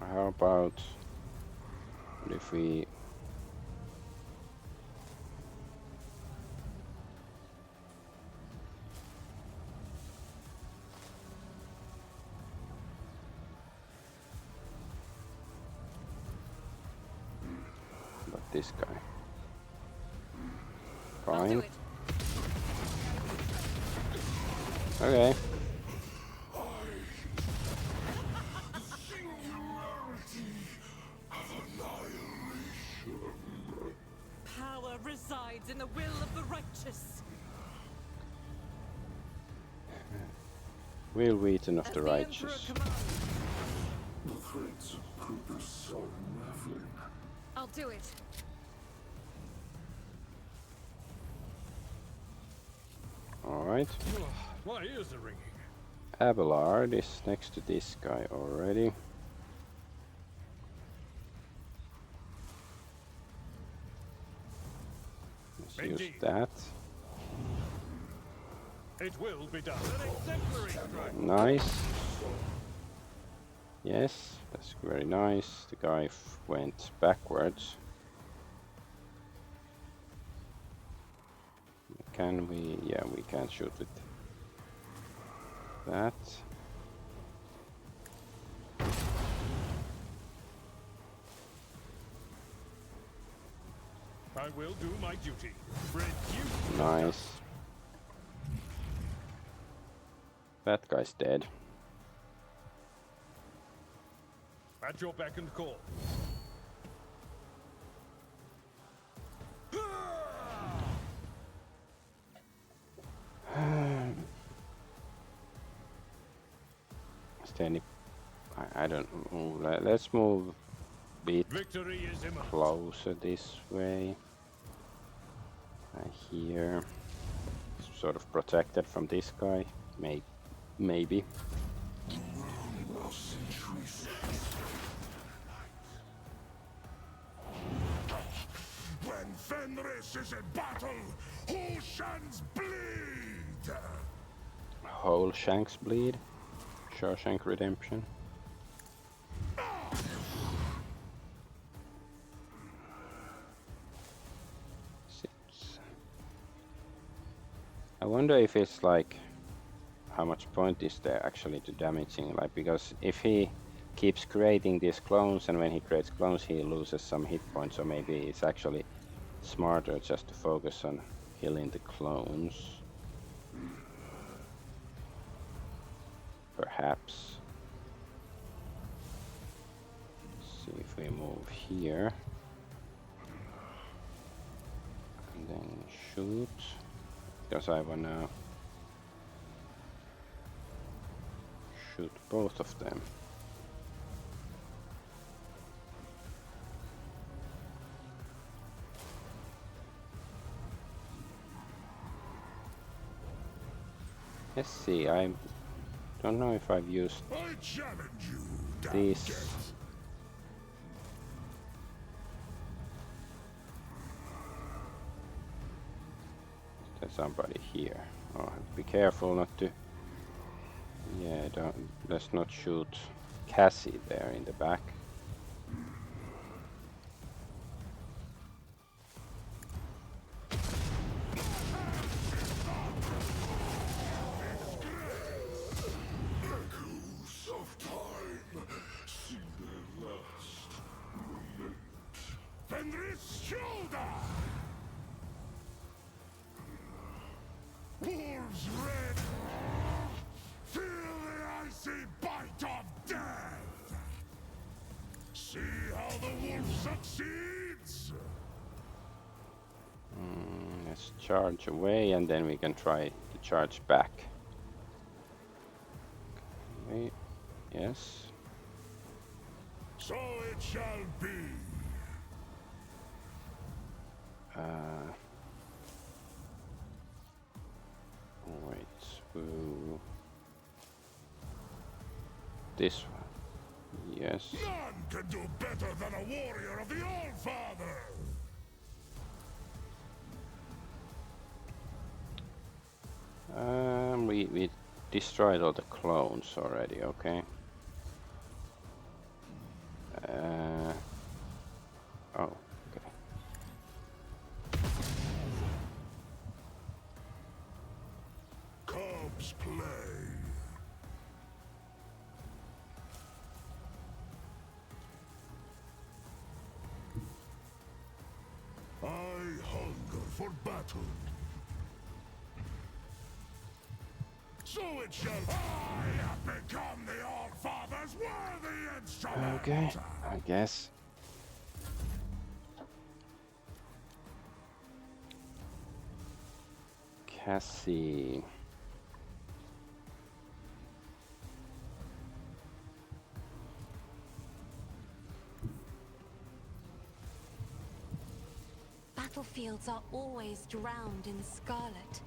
How about if we this guy? I'll do Fine. it. Okay. Power resides in the will of the righteous. Real Wheaton of As the the Emperor righteous. commands. The threats could be so unraveling. I'll do it. Alright. My ears are ringing. Abelard is next to this guy already. Let's use Indeed. that. It will be done. An exemplary strike. Nice. Yes, that's very nice. The guy went backwards. Can we? Yeah, we can shoot with that. I will do my duty. Reduce. Nice. That guy's dead. At your beck and call. Is there any? I don't know. Let's move a bit Victory is imminent. closer this way. Here, sort of protected from this guy. Maybe. When Fenris is in battle, oceans bleed! Whole Shanks bleed. Shawshank Redemption. I wonder if it's like how much point is there actually to damaging, like, because if he keeps creating these clones and when he creates clones he loses some hit points, so maybe it's actually smarter just to focus on healing the clones. Perhaps. Let's see if we move here and then shoot. Because I wanna shoot both of them. Let's see, I don't know if I've used I challenge you, these. Owlcat. There's somebody here. Oh, be careful not to. Yeah, let's not shoot Cassie there in the back. Echoes of time see their last relent. Fenris shoulder! Wolves red! Feel the icy bite of death! See how the wolf succeeds? Let's charge away and then we can try to charge back. Okay. Yes. So it shall be. Wait. Ooh. This one. Yes. None can do better than a warrior of the All-Father! We destroyed all the clones already. Okay. Oh. Okay. Cubs play. I hunger for battle. So it shall. I have become the All-Father's worthy instrument. Okay. I guess. Cassie. battlefields are always drowned in scarlet.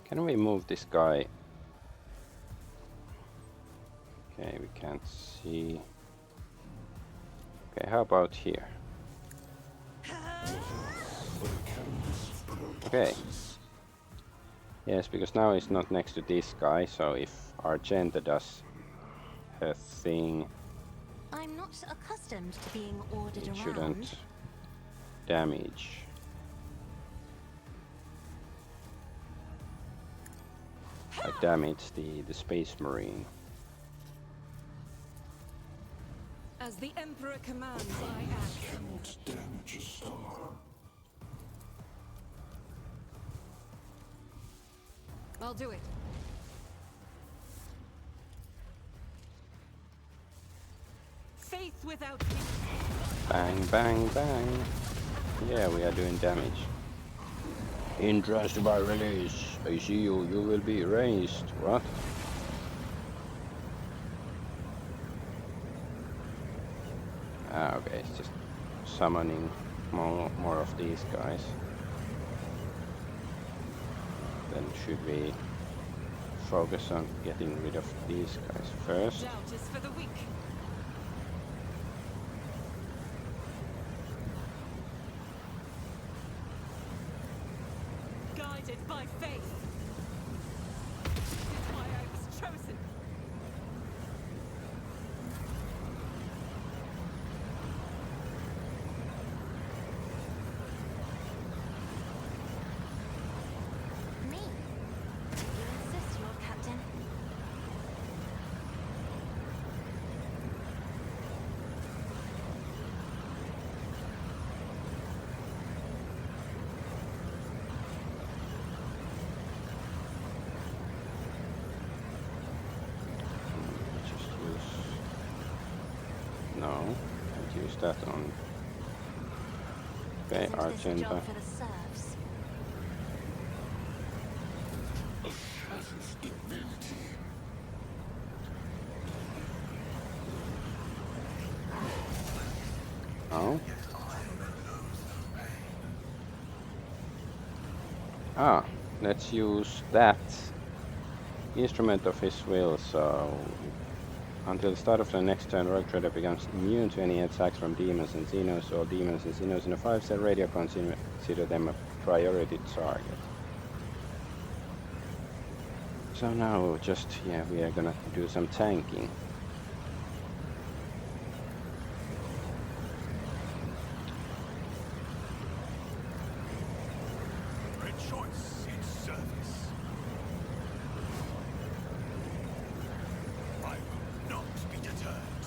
Can we move this guy? Okay, we can't see. Okay, how about here? Okay. Yes, because now it's not next to this guy, so if Argenta does her thing, I'm not accustomed to being ordered it around. shouldn't damage. I damage the Space Marine. As the Emperor commands, I act. Cannot damage a star. I'll do it. Faith without fear. Bang, bang, bang. Yeah, we are doing damage. Interest by release. I see you. You will be erased. What? Ah, okay. It's just summoning more of these guys. Then should we focus on getting rid of these guys first? Doubt is for the weak. Guided by faith. This is why I was chosen. Me? You insist, Lord Captain. Just use... No, can't use that on... Okay, Isn't this a Argenta. job for the serfs? Oh. Ah, let's use that instrument of his will. So until the start of the next turn, Rogue Trader becomes immune to any attacks from demons and Xenos. All demons and Xenos in a 5-cell radio consider them a priority target. So now just, yeah, we are gonna do some tanking. Rejoice in service. I will not be deterred.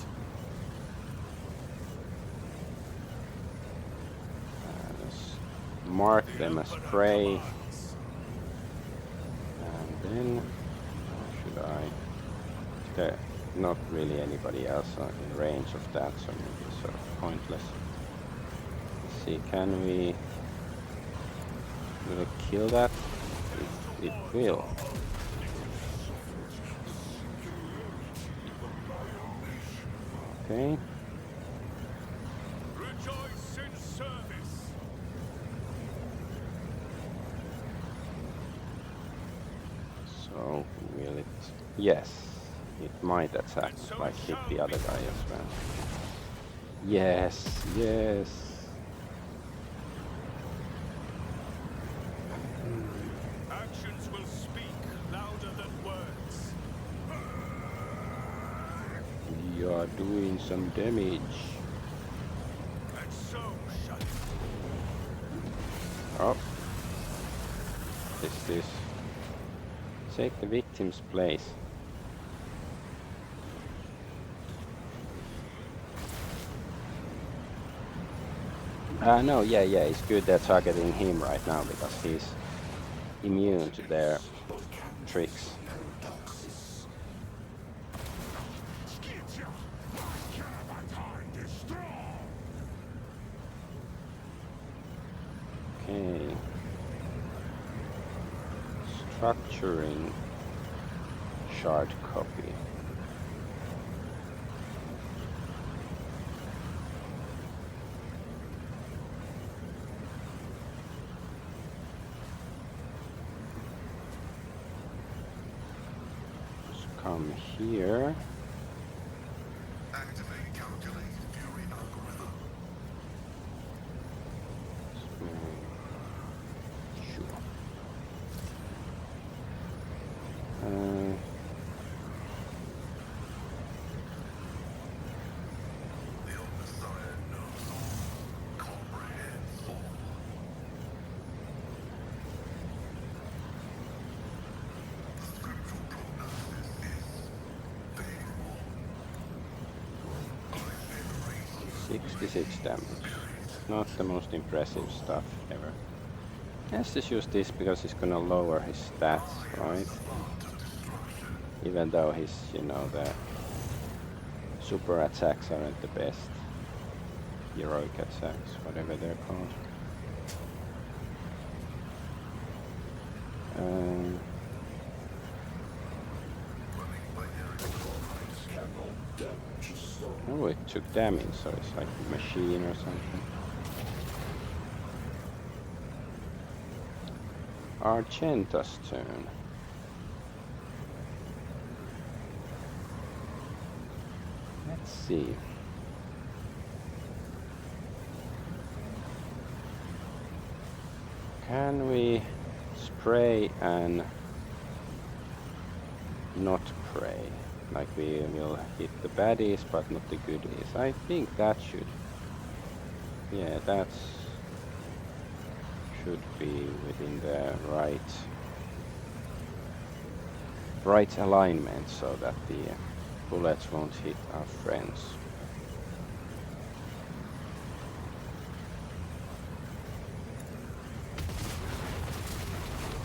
Let's mark them as prey. And then, should I? There's not really anybody else in range of that, so maybe it's sort of pointless. Let's see, can we? Will it kill that? It will. Okay. Rejoice in service. So will it? Yes, it might attack, like hit the other guy as well. Yes, yes. Actions will speak louder than words. We are doing some damage. And so shall it. Oh. This is... Take the victim's place. No, yeah, it's good they're targeting him right now because he's immune to their tricks. Okay. Fracturing shard copy. Just come here. Activate calculated fury algorithm. Sure. The Omnissiah knows all, comprehends all. The scriptural prognosis is favorable. I venerate 66 damage. Not the most impressive stuff ever. Let's just use this because it's gonna lower his stats, right? Even though his, you know, the super attacks aren't the best. Heroic attacks, whatever they're called. Oh, it took damage, so it's like a machine or something. Argenta's turn. Let's see. Can we spray and not pray? Like we will hit the baddies but not the goodies. I think that should. Yeah, that should be within the right alignment so that the bullets won't hit our friends.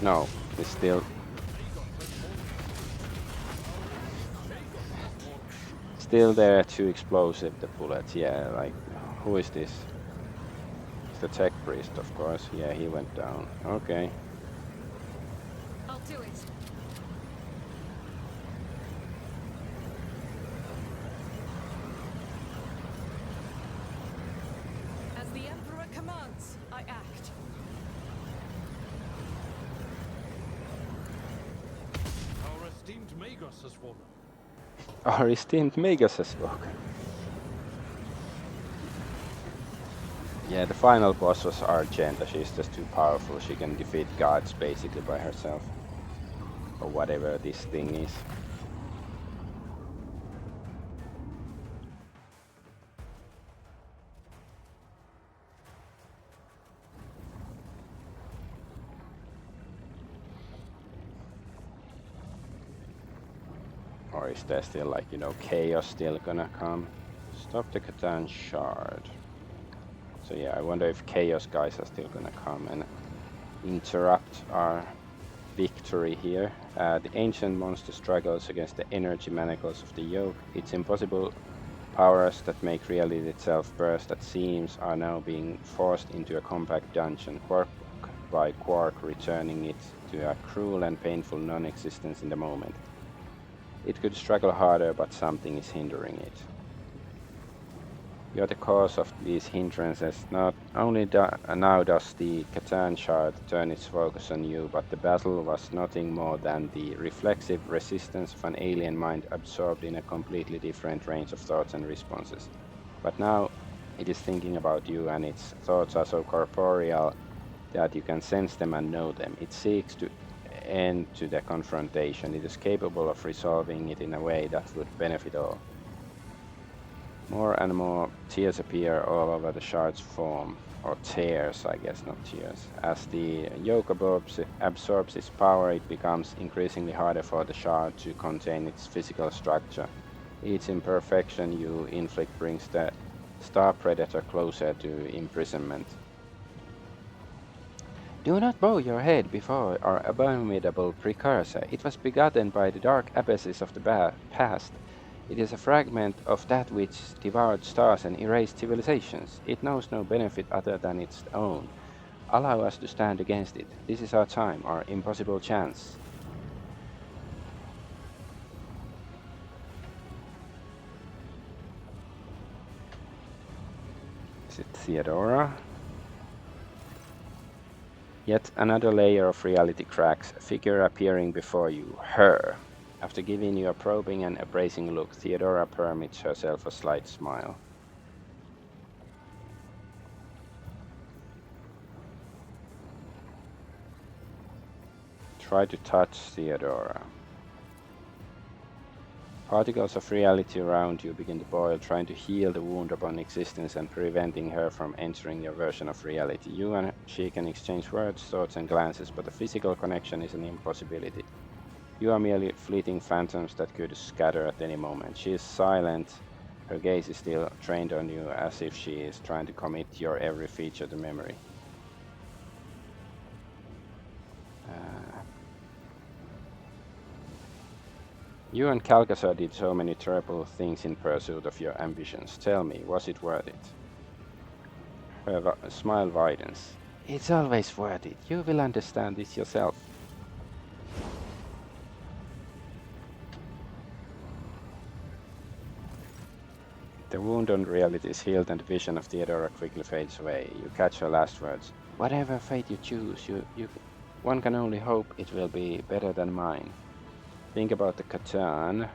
No, it's still there, too explosive, the bullets. Yeah, like, who is this? It's the tech priest, of course. Yeah, he went down. Okay. I'll do it. As the Emperor commands, I act. Our esteemed Magos has fallen. Our esteemed Magus has spoken. Yeah, the final boss was Argenta. She's just too powerful. She can defeat gods basically by herself. Or whatever this thing is. Or is there still, like, you know, chaos still gonna come? Stop the Catan shard. So yeah, I wonder if chaos guys are still gonna come and interrupt our victory here. The ancient monster struggles against the energy manacles of the yoke. Its impossible powers that make reality itself burst at seams are now being forced into a compact dungeon, quark by quark, returning it to a cruel and painful non-existence in the moment. It could struggle harder, but something is hindering it. You are the cause of these hindrances. Not only now does the Catan shard turn its focus on you, but the battle was nothing more than the reflexive resistance of an alien mind absorbed in a completely different range of thoughts and responses. But now it is thinking about you, and its thoughts are so corporeal that you can sense them and know them. It seeks to end to the confrontation. It is capable of resolving it in a way that would benefit all. More and more tears appear all over the shard's form, or tears, I guess, not tears. As the yoke absorbs its power, it becomes increasingly harder for the shard to contain its physical structure. Each imperfection you inflict brings the star predator closer to imprisonment. Do not bow your head before our abominable precursor. It was begotten by the dark abysses of the past. It is a fragment of that which devoured stars and erased civilizations. It knows no benefit other than its own. Allow us to stand against it. This is our time, our impossible chance. Is it Theodora? Yet another layer of reality cracks, a figure appearing before you, her. After giving you a probing and appraising look, Theodora permits herself a slight smile. Try to touch Theodora. Particles of reality around you begin to boil, trying to heal the wound upon existence and preventing her from entering your version of reality. You and she can exchange words, thoughts, and glances, but a physical connection is an impossibility. You are merely fleeting phantoms that could scatter at any moment. She is silent. Her gaze is still trained on you, as if she is trying to commit your every feature to memory. You and Calcasa did so many terrible things in pursuit of your ambitions. Tell me, was it worth it? Her smile widens. It's always worth it. You will understand this yourself. The wound on reality is healed and the vision of Theodora quickly fades away. You catch her last words. Whatever fate you choose, one can only hope it will be better than mine. Think about the Catan.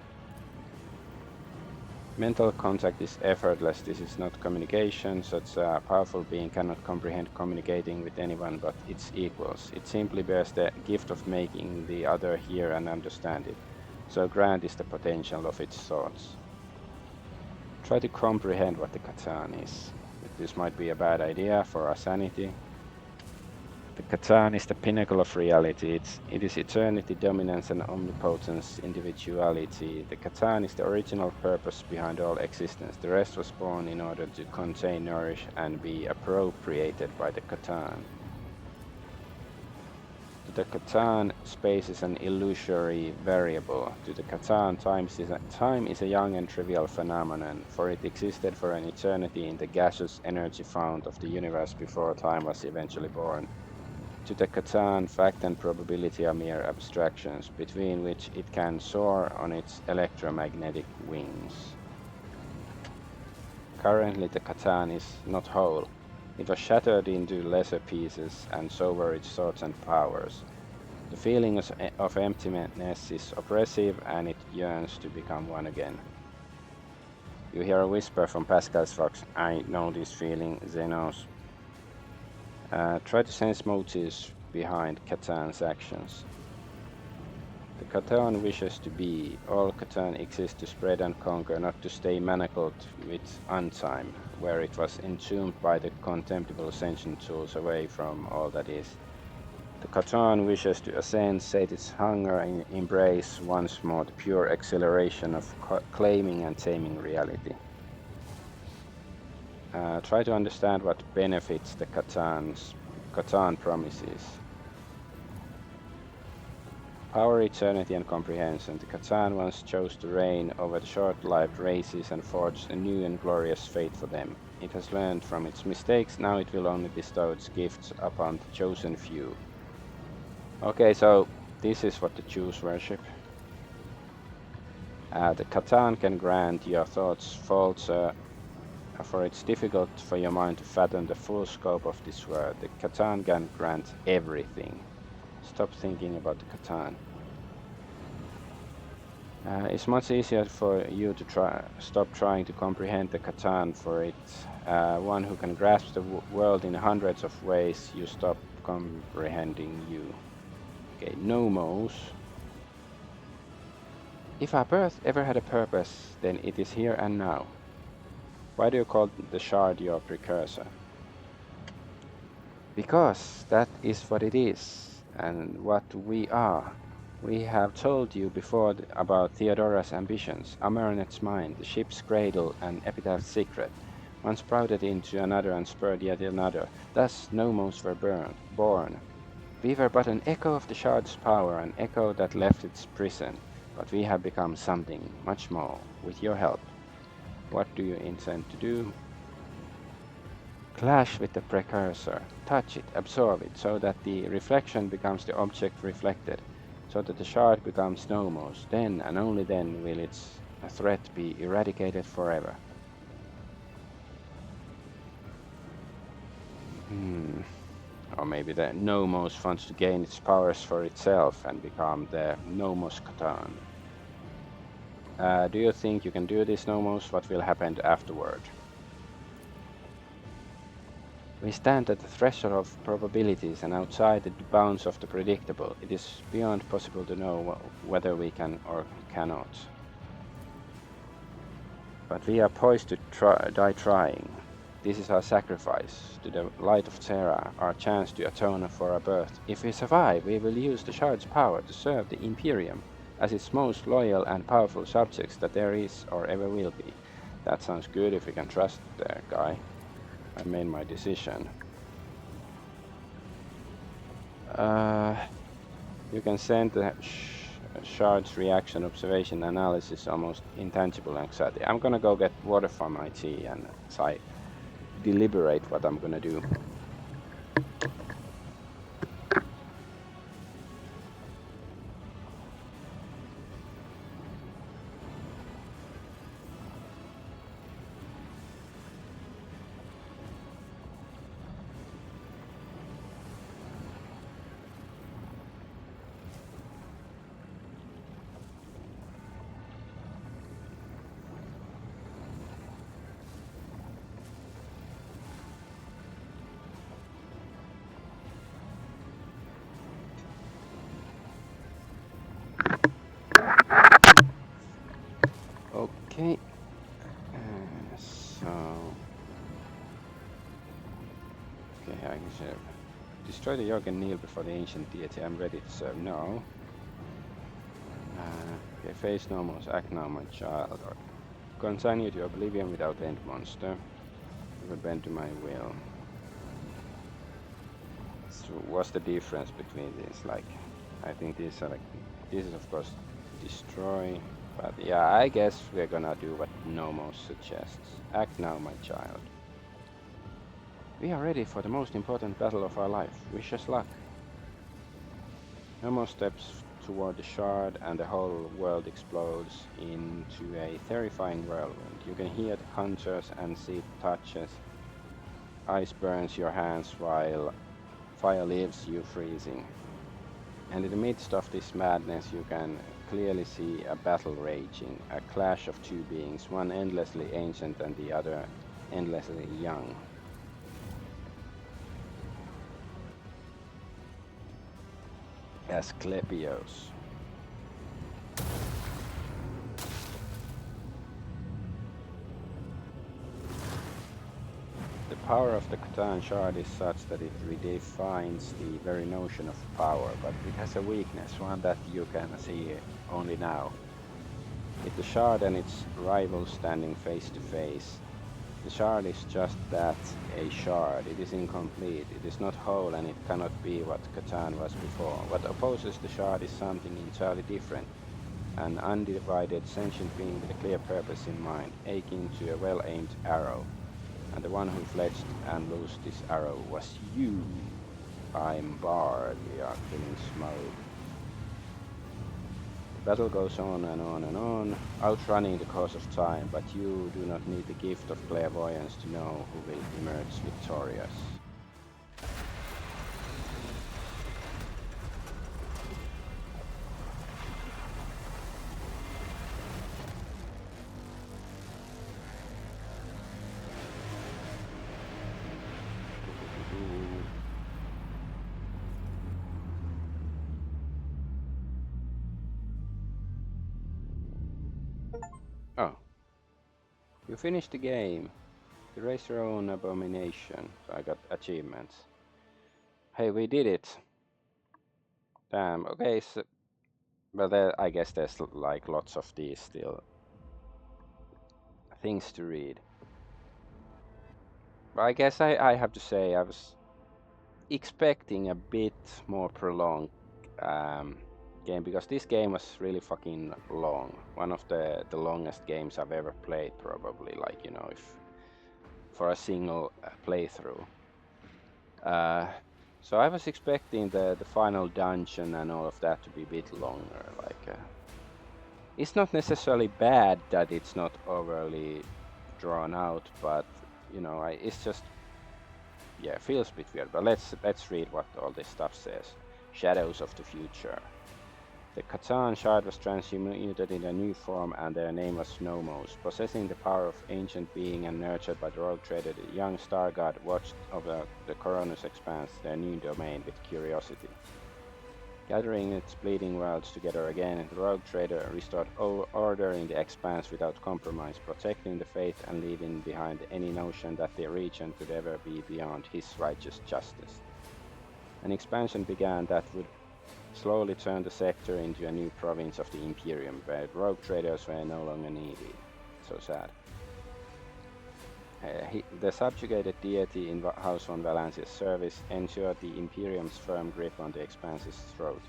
Mental contact is effortless. This is not communication. Such a powerful being cannot comprehend communicating with anyone but its equals. It simply bears the gift of making the other hear and understand it. So grand is the potential of its thoughts. Try to comprehend what the Catan is. This might be a bad idea for our sanity. The Catan is the pinnacle of reality. It is eternity, dominance, and omnipotence, individuality. The Catan is the original purpose behind all existence. The rest was born in order to contain, nourish, and be appropriated by the Catan. To the Catan, space is an illusory variable. To the Catan, time is a young and trivial phenomenon, for it existed for an eternity in the gaseous energy fount of the universe before time was eventually born. To the Catan, fact and probability are mere abstractions, between which it can soar on its electromagnetic wings. Currently the Catan is not whole. It was shattered into lesser pieces, and so were its thoughts and powers. The feeling of emptiness is oppressive, and it yearns to become one again. You hear a whisper from Pascal's Fox. I know this feeling, Xenos. Try to sense motives behind Catan's actions. The Catan wishes to be. All Catan exists to spread and conquer, not to stay manacled with untime, where it was entombed by the contemptible sentient tools away from all that is. The Catan wishes to ascend, sate its hunger, and embrace once more the pure exhilaration of claiming and taming reality. Try to understand what benefits the Catan promises. Power, eternity, and comprehension. The Catan once chose to reign over the short-lived races and forged a new and glorious fate for them. It has learned from its mistakes. Now it will only bestow its gifts upon the chosen few. Okay, so this is what the Jews worship. The Catan can grant your thoughts faults, for it's difficult for your mind to fathom the full scope of this word. The Catan can grant everything. Stop thinking about the Catan. It's much easier for you to stop trying to comprehend the Catan, for it's one who can grasp the world in hundreds of ways. You stop comprehending you. Okay, nomos. If our birth ever had a purpose, then it is here and now. Why do you call the shard your precursor? Because that is what it is, and what we are. We have told you before about Theodora's ambitions, Amarnet's mind, the ship's cradle, and Epitaph's secret. One sprouted into another and spurred yet another. Thus nomos were born. We were but an echo of the shard's power, an echo that left its prison. But we have become something much more, with your help. What do you intend to do? Clash with the precursor. Touch it, absorb it, so that the reflection becomes the object reflected, so that the shard becomes nomos. Then and only then will its threat be eradicated forever. Or maybe the nomos wants to gain its powers for itself and become the nomos Catan. Do you think you can do this, nomos? What will happen afterward? We stand at the threshold of probabilities and outside the bounds of the predictable. It is beyond possible to know whether we can or cannot. But we are poised to die trying. This is our sacrifice to the light of Terra, our chance to atone for our birth. If we survive, we will use the shard's power to serve the Imperium as its most loyal and powerful subjects that there is or ever will be. That sounds good if we can trust the guy. I made my decision. You can send the shard's reaction observation analysis almost intangible anxiety. I'm gonna go get water from my tea and I deliberate what I'm gonna do. Okay, so okay, I can serve. Destroy the Yogg and kneel before the ancient deity. I'm ready to serve. No. Okay, face normals. Act now, my child. Or consign you to oblivion without end, monster. You will bend to my will. So what's the difference between these? Like, I think these are like, this is of course destroy. But yeah, I guess we're gonna do what Nomos suggests. Act now, my child. We are ready for the most important battle of our life. Wish us luck. Nomos steps toward the shard and the whole world explodes into a terrifying whirlwind. You can hear the hunters and see the touches. Ice burns your hands while fire leaves you freezing. And in the midst of this madness you can clearly see a battle raging, a clash of two beings, one endlessly ancient and the other endlessly young. Asclepios. The power of the Catan shard is such that it redefines the very notion of power, but it has a weakness, one that you can see only now. With the shard and its rivals standing face to face, the shard is just that, a shard. It is incomplete, it is not whole, and it cannot be what Catan was before. What opposes the shard is something entirely different, an undivided sentient being with a clear purpose in mind, akin to a well-aimed arrow. And the one who fledged and loosed this arrow was you. I'm Bard, we are killing smoke. The battle goes on and on and on, outrunning the course of time, but you do not need the gift of clairvoyance to know who will emerge victorious. Oh. You finished the game. Erase your own abomination. So I got achievements. Hey, we did it. Damn, okay, so, but I guess there's like lots of these still things to read. But I guess I have to say I was expecting a bit more prolonged game, because this game was really fucking long. One of the longest games I've ever played, probably. Like, you know, if for a single playthrough. So I was expecting the final dungeon and all of that to be a bit longer. Like, it's not necessarily bad that it's not overly drawn out, but you know, it's just, yeah, feels a bit weird. But let's read what all this stuff says. Shadows of the future. The Catan shard was transmuted in a new form, and their name was Snowmouse. Possessing the power of ancient being and nurtured by the rogue trader, the young star god watched over the Coronus Expanse, their new domain, with curiosity. Gathering its bleeding worlds together again, the rogue trader restored order in the Expanse without compromise, protecting the faith and leaving behind any notion that the region could ever be beyond his righteous justice. An expansion began that would slowly turn the sector into a new province of the Imperium, where rogue traders were no longer needed. So sad. The subjugated deity in House von Valance's service ensured the Imperium's firm grip on the Expanse's throat.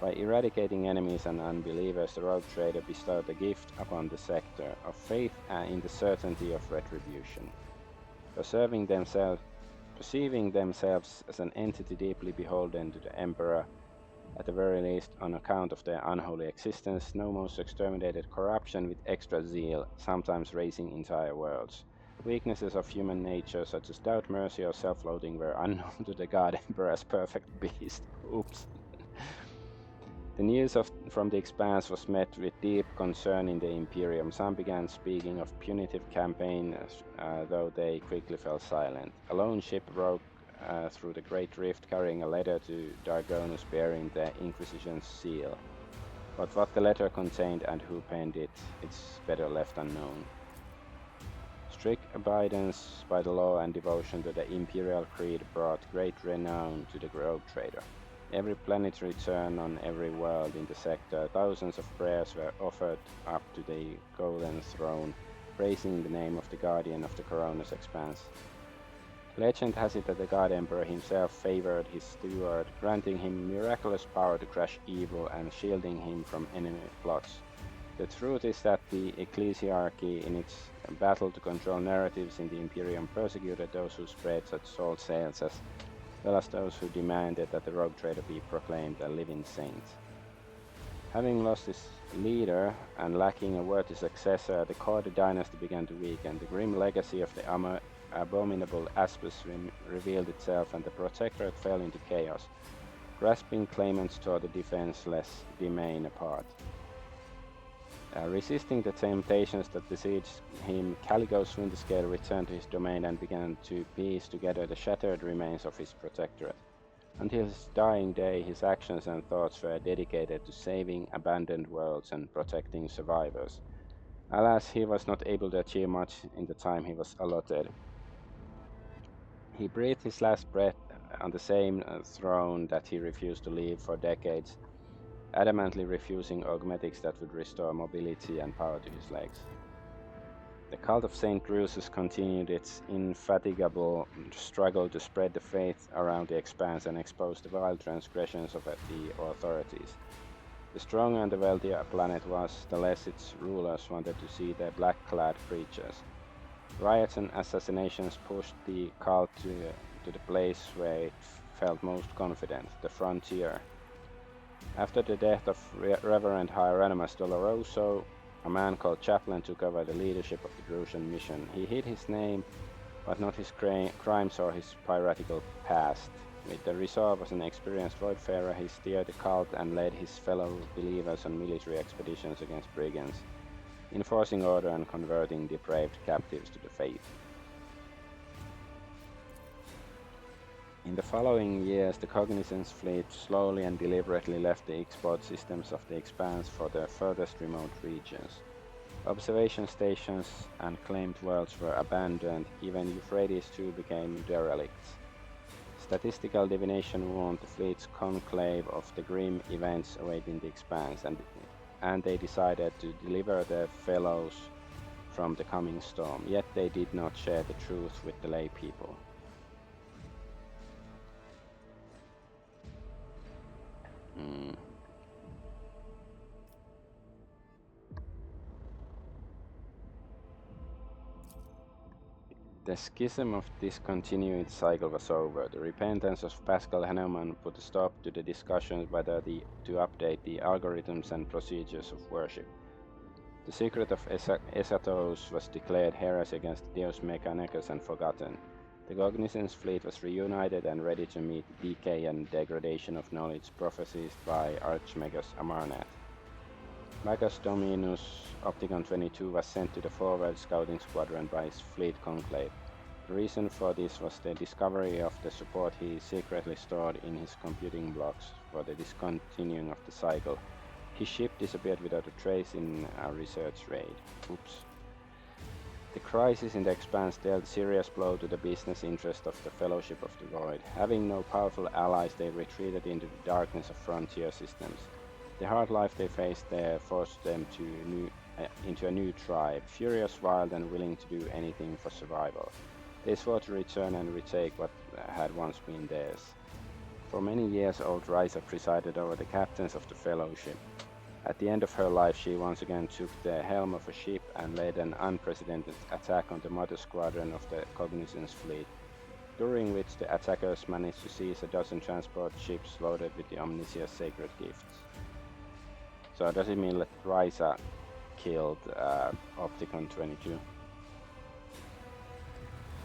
By eradicating enemies and unbelievers, the rogue trader bestowed a gift upon the sector of faith in the certainty of retribution. Perceiving themselves as an entity deeply beholden to the Emperor, at the very least on account of their unholy existence, Snowmouse exterminated corruption with extra zeal, sometimes raising entire worlds. Weaknesses of human nature, such as doubt, mercy, or self-loathing, were unknown to the God Emperor's perfect beast. Oops. The news from the Expanse was met with deep concern in the Imperium. Some began speaking of punitive campaigns, though they quickly fell silent. A lone ship broke through the Great Rift, carrying a letter to Dargonus bearing the Inquisition's seal. But what the letter contained and who penned it, it's better left unknown. Strict abidance by the law and devotion to the Imperial Creed brought great renown to the rogue trader. Every planetary turn on every world in the sector, thousands of prayers were offered up to the Golden Throne, praising the name of the Guardian of the Coronus Expanse. Legend has it that the God Emperor himself favored his steward, granting him miraculous power to crush evil and shielding him from enemy plots. The truth is that the ecclesiarchy, in its battle to control narratives in the Imperium, persecuted those who spread such salt sales, as well as those who demanded that the rogue trader be proclaimed a living saint. Having lost his leader and lacking a worthy successor, the Kord dynasty began to weaken. The grim legacy of the abominable Aspis revealed itself, and the Protectorate fell into chaos. Grasping claimants tore the defenseless domain apart. Resisting the temptations that besieged him, Caligo's Winterscale returned to his domain and began to piece together the shattered remains of his protectorate. Until his dying day, his actions and thoughts were dedicated to saving abandoned worlds and protecting survivors. Alas, he was not able to achieve much in the time he was allotted. He breathed his last breath on the same throne that he refused to leave for decades, adamantly refusing augmetics that would restore mobility and power to his legs. The cult of St. Drusus continued its indefatigable struggle to spread the faith around the Expanse and expose the vile transgressions of the authorities. The stronger and the wealthier a planet was, the less its rulers wanted to see their black-clad creatures. Riots and assassinations pushed the cult to the place where it felt most confident, the frontier. After the death of Reverend Hieronymus Doloroso, a man called Chaplain took over the leadership of the Drusian mission. He hid his name, but not his crimes or his piratical past. With the resolve as an experienced voidfarer, he steered the cult and led his fellow believers on military expeditions against brigands, enforcing order and converting depraved captives to the faith. In the following years, the Cognizance fleet slowly and deliberately left the export systems of the Expanse for the furthest remote regions. Observation stations and claimed worlds were abandoned, even Euphrates II became derelicts. Statistical divination warned the fleet's conclave of the grim events awaiting the Expanse, and they decided to deliver their fellows from the coming storm, yet they did not share the truth with the lay people. The schism of discontinued cycle was over. The repentance of Pascal Hahnemann put a stop to the discussions whether to update the algorithms and procedures of worship. The secret of Esatos was declared heresy against Deus Mechanicus and forgotten. The Cognizance fleet was reunited and ready to meet the decay and degradation of knowledge prophesied by Archmagus Amarnath. Magus Dominus Opticon 22 was sent to the forward scouting squadron by his fleet conclave. The reason for this was the discovery of the support he secretly stored in his computing blocks for the discontinuing of the cycle. His ship disappeared without a trace in a research raid. Oops. The crisis in the Expanse dealt serious blow to the business interest of the Fellowship of the Void. Having no powerful allies, they retreated into the darkness of frontier systems. The hard life they faced there forced them into a new tribe, furious, wild, and willing to do anything for survival. They swore to return and retake what had once been theirs. For many years, old Risa presided over the captains of the Fellowship. At the end of her life, she once again took the helm of a ship and led an unprecedented attack on the mother squadron of the Cognizance fleet, during which the attackers managed to seize a dozen transport ships loaded with the Omnisia's sacred gifts. So does it mean that Risa killed Opticon 22?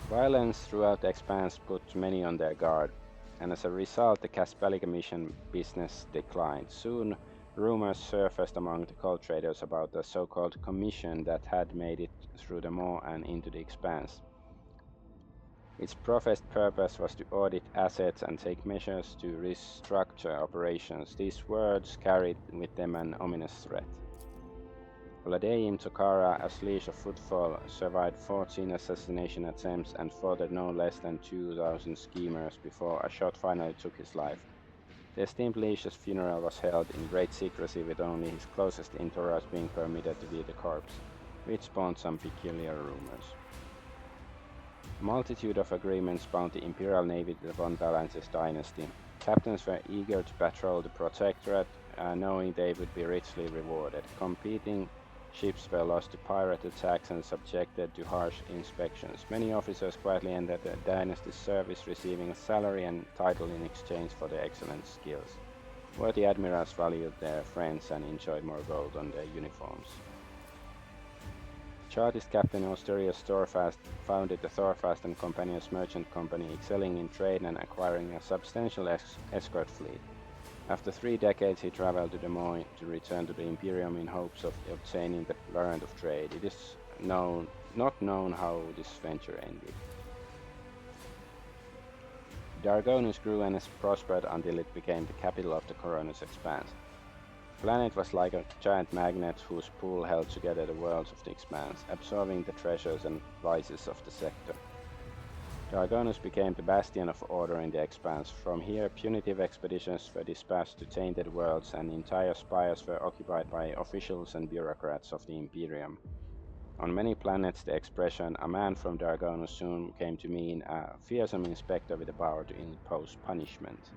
Violence throughout the Expanse put many on their guard, and as a result the Caspalica mission business declined. Soon rumors surfaced among the cult traders about the so-called commission that had made it through the Maw and into the Expanse. Its professed purpose was to audit assets and take measures to restructure operations. These words carried with them an ominous threat. Oladeim Tokara, a Sleesh of Footfall, survived 14 assassination attempts and fought no less than 2,000 schemers before a shot finally took his life. The esteemed Leash's funeral was held in great secrecy, with only his closest entourage being permitted to view the corpse, which spawned some peculiar rumors. A multitude of agreements bound the Imperial Navy to the Von Valance's dynasty. Captains were eager to patrol the Protectorate, knowing they would be richly rewarded. Competing ships were lost to pirate attacks and subjected to harsh inspections. Many officers quietly entered the dynasty's service, receiving a salary and title in exchange for their excellent skills. Worthy admirals valued their friends and enjoyed more gold on their uniforms. Chartist Captain Austerius Thorfast founded the Thorfast and Companions Merchant Company, excelling in trade and acquiring a substantial escort fleet. After 3 decades, he traveled to the Maw to return to the Imperium in hopes of obtaining the warrant of trade. It is not known how this venture ended. Dargonus grew and prospered until it became the capital of the Coronus Expanse. The planet was like a giant magnet whose pull held together the worlds of the Expanse, absorbing the treasures and vices of the sector. Dargonus became the bastion of order in the Expanse. From here, punitive expeditions were dispatched to tainted worlds, and entire spires were occupied by officials and bureaucrats of the Imperium. On many planets, the expression "a man from Dargonus" soon came to mean a fearsome inspector with the power to impose punishment.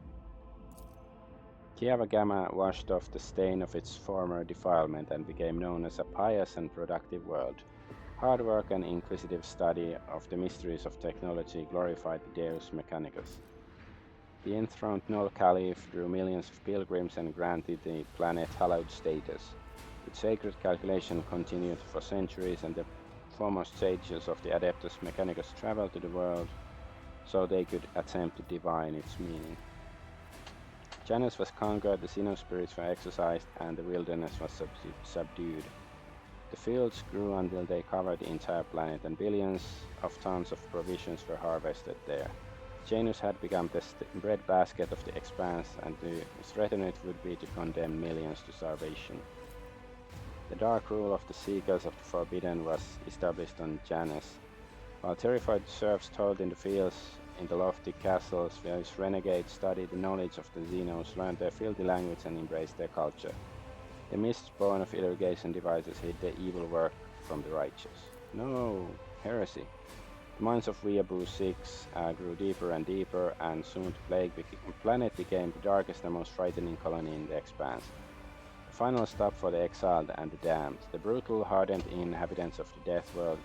Kiava Gamma washed off the stain of its former defilement and became known as a pious and productive world. Hard work and inquisitive study of the mysteries of technology glorified the Deus Mechanicus. The enthroned Null Caliph drew millions of pilgrims and granted the planet hallowed status. Its sacred calculation continued for centuries, and the foremost sages of the Adeptus Mechanicus traveled to the world so they could attempt to divine its meaning. Janus was conquered, the Xenospirits were exorcised, and the wilderness was subdued. The fields grew until they covered the entire planet, and billions of tons of provisions were harvested there. Janus had become the breadbasket of the Expanse, and to threaten it would be to condemn millions to starvation. The dark rule of the Seekers of the Forbidden was established on Janus. While terrified serfs toiled in the fields, in the lofty castles, various renegades studied the knowledge of the Xenos, learned their filthy language, and embraced their culture. The mists born of irrigation devices hid the evil work from the righteous. No, heresy. The minds of Weeaboo 6 grew deeper and deeper, and soon the planet became the darkest and most frightening colony in the Expanse. The final stop for the exiled and the damned. The brutal, hardened inhabitants of the Death World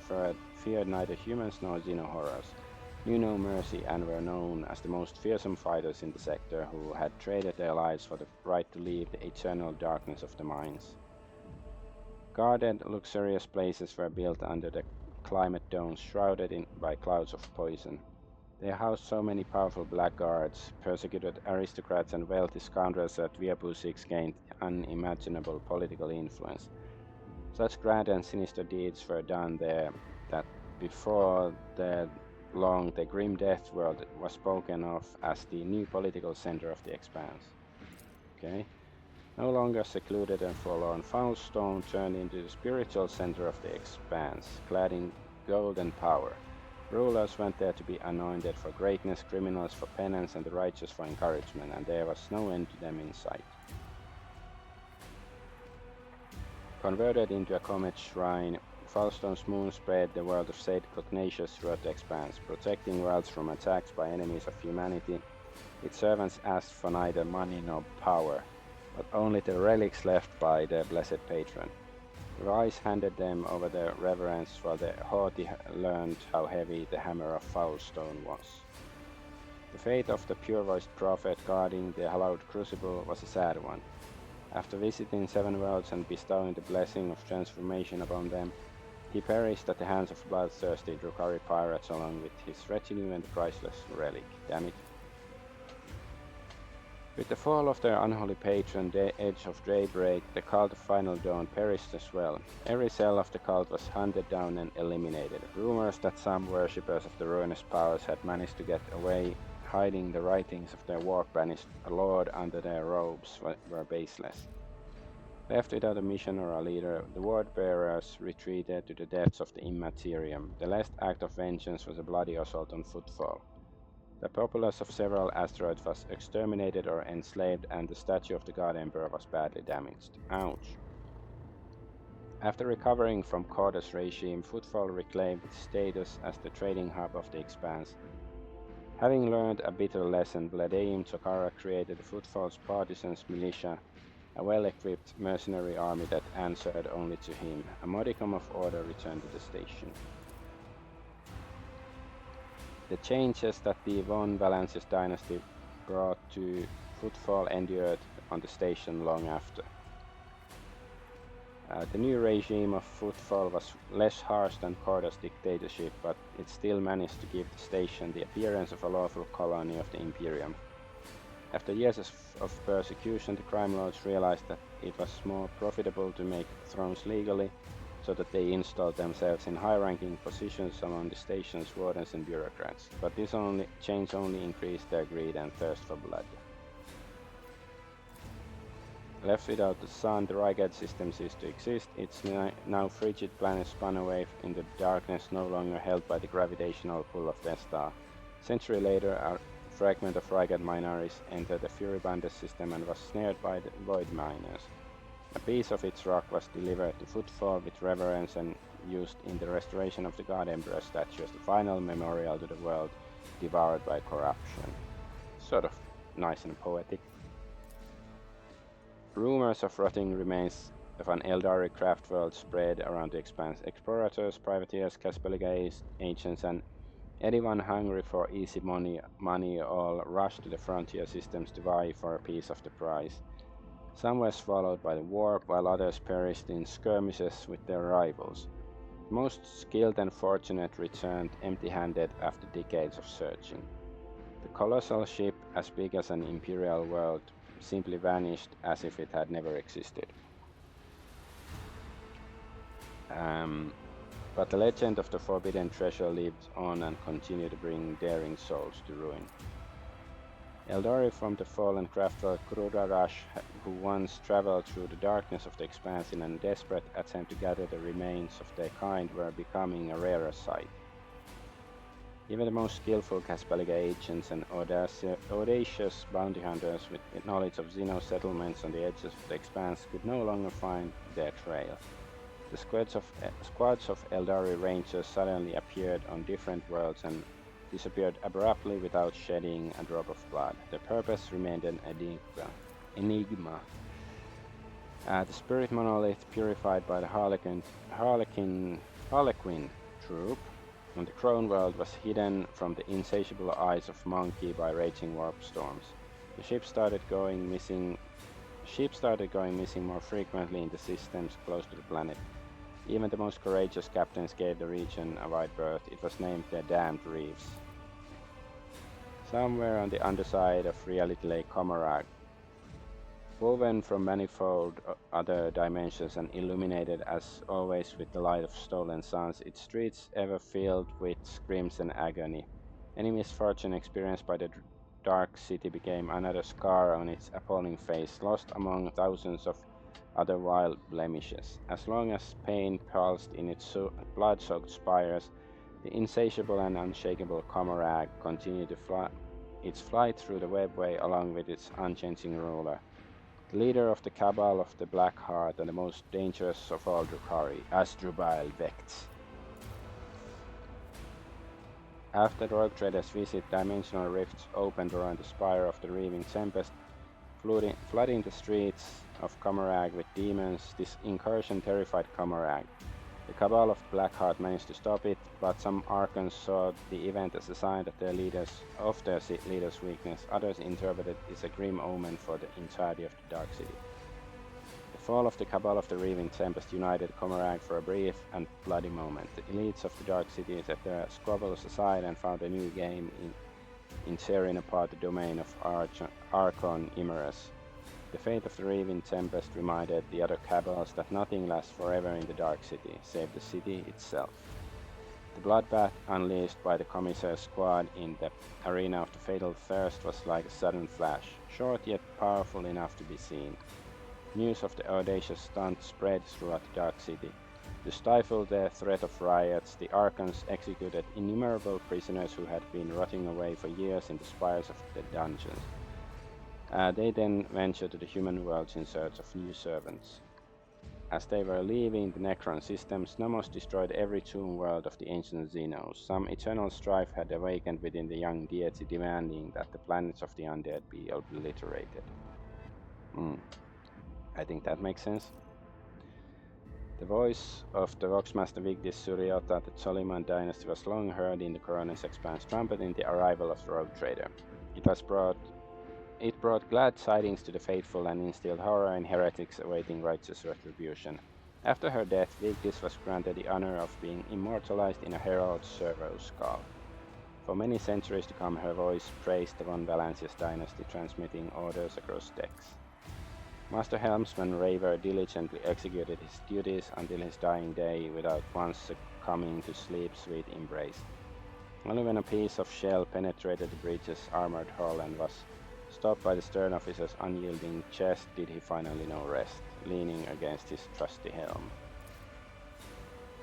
feared neither humans nor xeno-horrors, knew no mercy, and were known as the most fearsome fighters in the sector who had traded their lives for the right to leave the eternal darkness of the mines. Guarded, luxurious places were built under the climate domes shrouded in by clouds of poison. They housed so many powerful blackguards, persecuted aristocrats, and wealthy scoundrels that Viapusix gained unimaginable political influence. Such grand and sinister deeds were done there that before long the grim Death World was spoken of as the new political center of the Expanse. Okay. No longer secluded and forlorn, Foulstone turned into the spiritual center of the Expanse, clad in gold and power. Rulers went there to be anointed for greatness, criminals for penance, and the righteous for encouragement, and there was no end to them in sight. Converted into a comet shrine, Foulstone's moon spread the world of Saint Cognacious throughout the Expanse, protecting worlds from attacks by enemies of humanity. Its servants asked for neither money nor power, but only the relics left by the blessed patron. The wise handed them over their reverence, while the haughty learned how heavy the hammer of Foulstone was. The fate of the pure-voiced prophet guarding the hallowed crucible was a sad one. After visiting 7 worlds and bestowing the blessing of transformation upon them, he perished at the hands of bloodthirsty Drukhari pirates along with his retinue and the priceless relic. Damn it. With the fall of their unholy patron, the Edge of Daybreak, the cult of Final Dawn perished as well. Every cell of the cult was hunted down and eliminated. Rumors that some worshippers of the ruinous powers had managed to get away, hiding the writings of their war-banished lord under their robes, were baseless. Left without a mission or a leader, the word-bearers retreated to the depths of the Immaterium. The last act of vengeance was a bloody assault on Footfall. The populace of several asteroids was exterminated or enslaved, and the statue of the God Emperor was badly damaged. Ouch. After recovering from Corda's regime, Footfall reclaimed its status as the trading hub of the Expanse. Having learned a bitter lesson, Vladaim Tokara created the Footfall's Partisans Militia, a well-equipped mercenary army that answered only to him. A modicum of order returned to the station. The changes that the von Valancius dynasty brought to Footfall endured on the station long after. The new regime of Footfall was less harsh than Corda's dictatorship, but it still managed to give the station the appearance of a lawful colony of the Imperium. After years of persecution, the crime lords realized that it was more profitable to make thrones legally, so that they installed themselves in high-ranking positions among the station's wardens and bureaucrats. But this change only increased their greed and thirst for blood. Left without the sun, the Rygad system ceased to exist. Its now frigid planet spun away in the darkness, no longer held by the gravitational pull of their star. A century later, a fragment of Rygad Minaris entered the Furibundes system and was snared by the Void Miners. A piece of its rock was delivered to Footfall with reverence and used in the restoration of the God Emperor statue as the final memorial to the world devoured by corruption. Sort of nice and poetic. Rumors of rotting remains of an Eldari craft world spread around the Expanse. Explorators, privateers, Caspeliga agents, and anyone hungry for easy money all rushed to the frontier systems to vie for a piece of the prize. Some were swallowed by the warp, while others perished in skirmishes with their rivals. The most skilled and fortunate returned empty-handed after decades of searching. The colossal ship, as big as an imperial world, simply vanished as if it had never existed. But the legend of the forbidden treasure lived on and continued to bring daring souls to ruin. Eldari from the fallen craftworld Krudarash, who once traveled through the darkness of the Expanse in a desperate attempt to gather the remains of their kind, were becoming a rarer sight. Even the most skillful Caspeliga agents and audacious bounty hunters with knowledge of Xeno settlements on the edges of the Expanse could no longer find their trail. The squads of Eldari Rangers suddenly appeared on different worlds and disappeared abruptly without shedding a drop of blood. Their purpose remained an enigma. The spirit monolith, purified by the Harlequin troop on the Crown World, was hidden from the insatiable eyes of Monkey by raging warp storms. The ship started going missing more frequently in the systems close to the planet. Even the most courageous captains gave the region a wide berth. It was named the Damned Reefs. Somewhere on the underside of reality lay Comarag, woven from manifold other dimensions and illuminated as always with the light of stolen suns, its streets ever filled with screams and agony. Any misfortune experienced by the dark city became another scar on its appalling face, lost among thousands of other wild blemishes. As long as pain pulsed in its blood-soaked spires, the insatiable and unshakable Comarag continued its flight through the webway along with its unchanging ruler, the leader of the Cabal of the Black Heart and the most dangerous of all Drukhari, Asdrubal Vects. After the Rogue Trader's visit, dimensional rifts opened around the spire of the Reaving Tempest, flooding the streets of Comarag with demons. This incursion terrified Comarag. The Cabal of Blackheart managed to stop it, but some Archons saw the event as a sign of their leader's weakness. Others interpreted it as a grim omen for the entirety of the Dark City. The fall of the Cabal of the Reaving Tempest united Comarag for a brief and bloody moment. The elites of the Dark City set their squabbles aside and found a new game in tearing apart the domain of Archon Imerus. The fate of the Reaving Tempest reminded the other Cabals that nothing lasts forever in the Dark City, save the city itself. The bloodbath unleashed by the Commissaire squad in the arena of the Fatal Thirst was like a sudden flash, short yet powerful enough to be seen. News of the audacious stunt spread throughout the Dark City. To stifle the threat of riots, the Archons executed innumerable prisoners who had been rotting away for years in the spires of the dungeons. They then ventured to the human worlds in search of new servants. As they were leaving the Necron systems, Nomos destroyed every tomb world of the ancient Xenos. Some eternal strife had awakened within the young deity, demanding that the planets of the undead be obliterated. I think that makes sense. The voice of the Voxmaster Vigdis Suryota, the Soliman dynasty, was long heard in the Coronis Expanse, trumpeting the arrival of the Rogue Trader. It brought glad tidings to the faithful and instilled horror in heretics awaiting righteous retribution. After her death, Vigdis was granted the honor of being immortalized in a herald's servo skull. For many centuries to come, her voice praised the Von Valancius dynasty, transmitting orders across decks. Master Helmsman Raver diligently executed his duties until his dying day without once succumbing to sleep's sweet embrace. Only when a piece of shell penetrated the breach's armored hull and was stopped by the stern officer's unyielding chest did he finally know rest, leaning against his trusty helm.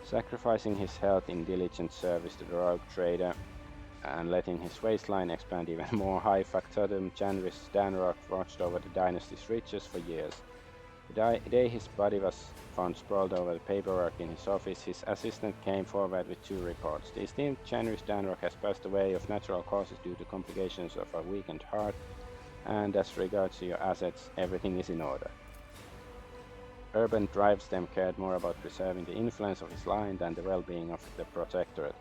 Sacrificing his health in diligent service to the Rogue Trader and letting his waistline expand even more, High Factotum Janris Stanrock watched over the dynasty's riches for years. The day his body was found sprawled over the paperwork in his office, his assistant came forward with two reports. The esteemed Janris Stanrock has passed away of natural causes due to complications of a weakened heart, and as regards to your assets, everything is in order. Urban Drivestem cared more about preserving the influence of his line than the well-being of the Protectorate.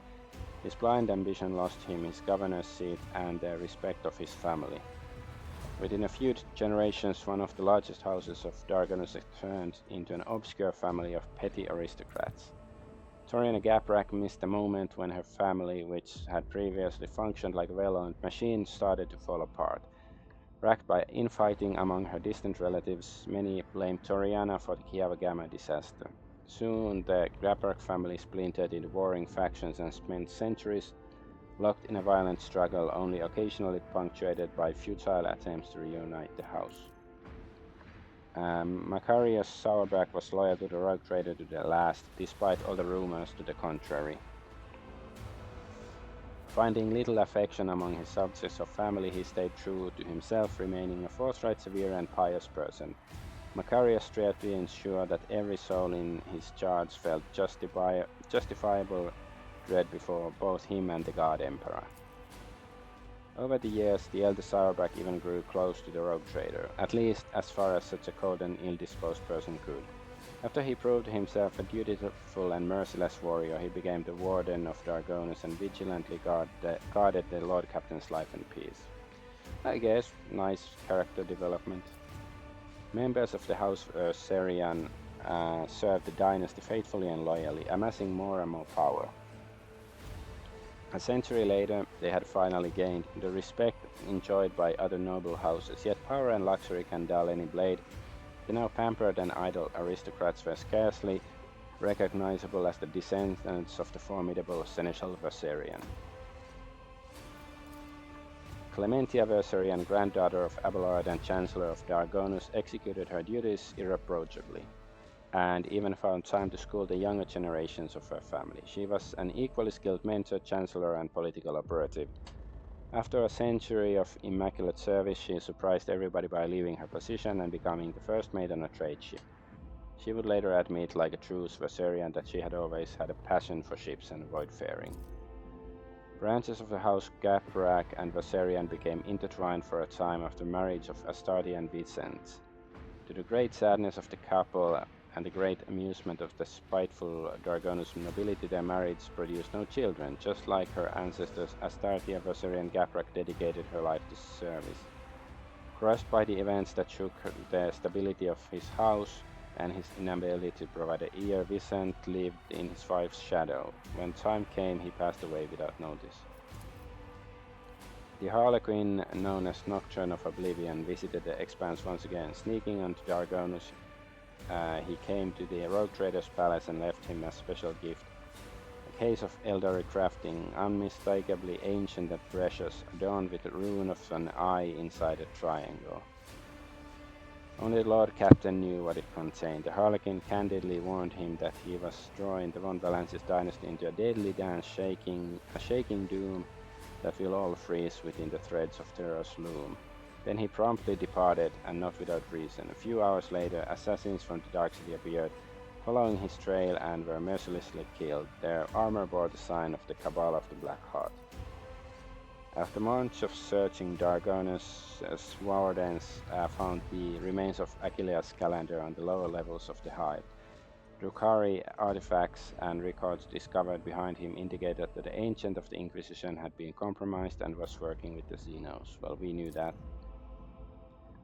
His blind ambition lost him his governor's seat and the respect of his family. Within a few generations, one of the largest houses of Dargonus turned into an obscure family of petty aristocrats. Toriana Gaprak missed the moment when her family, which had previously functioned like a well-oiled machine, started to fall apart. Racked by infighting among her distant relatives, many blamed Toriana for the Kiava Gamma disaster. Soon the Gaprak family splintered into warring factions and spent centuries locked in a violent struggle, only occasionally punctuated by futile attempts to reunite the house. Macarius Sauerback was loyal to the Rogue Trader to the last, despite all the rumors to the contrary. Finding little affection among his subjects or family, he stayed true to himself, remaining a forthright, severe, and pious person. Macarius strived to ensure that every soul in his charge felt justifiable dread before both him and the God Emperor. Over the years, the elder Sauerbrach even grew close to the rogue trader, at least as far as such a cold and ill-disposed person could. After he proved himself a dutiful and merciless warrior, he became the warden of the Argonauts and vigilantly guarded the Lord Captain's life and peace. I guess, nice character development. Members of the House Serian served the dynasty faithfully and loyally, amassing more and more power. A century later, they had finally gained the respect enjoyed by other noble houses, yet power and luxury can dull any blade. The now pampered and idle aristocrats were scarcely recognizable as the descendants of the formidable seneschal Verserian. Clementia Verserian, granddaughter of Abelard and Chancellor of the Argonauts, executed her duties irreproachably, and even found time to school the younger generations of her family. She was an equally skilled mentor, chancellor, and political operative. After a century of immaculate service, she surprised everybody by leaving her position and becoming the first mate on a trade ship. She would later admit, like a true Verserian, that she had always had a passion for ships and voidfaring. Branches of the House Gaprach and Verserian became intertwined for a time after marriage of Astarte and Vicente. To the great sadness of the couple and the great amusement of the spiteful Dargonus nobility, their marriage produced no children. Just like her ancestors, Astarte Verserian Gaprach dedicated her life to service. Crushed by the events that shook the stability of his house and his inability to provide a heir, Vicente lived in his wife's shadow. When time came, he passed away without notice. The Harlequin, known as Nocturne of Oblivion, visited the Expanse once again. Sneaking onto Dargonus, he came to the rogue trader's palace and left him a special gift. A case of elderly crafting, unmistakably ancient and precious, adorned with the rune of an eye inside a triangle. Only the Lord Captain knew what it contained. The Harlequin candidly warned him that he was drawing the Von Valensis dynasty into a deadly dance, a shaking doom that will all freeze within the threads of terror's loom. Then he promptly departed, and not without reason. A few hours later, assassins from the Dark City appeared, following his trail, and were mercilessly killed. Their armor bore the sign of the Cabal of the Black Heart. After months of searching, Dargonus' wardens found the remains of Achilleus Calendar on the lower levels of the hive. Drukhari artifacts and records discovered behind him indicated that the Ancient of the Inquisition had been compromised and was working with the Xenos. Well, we knew that.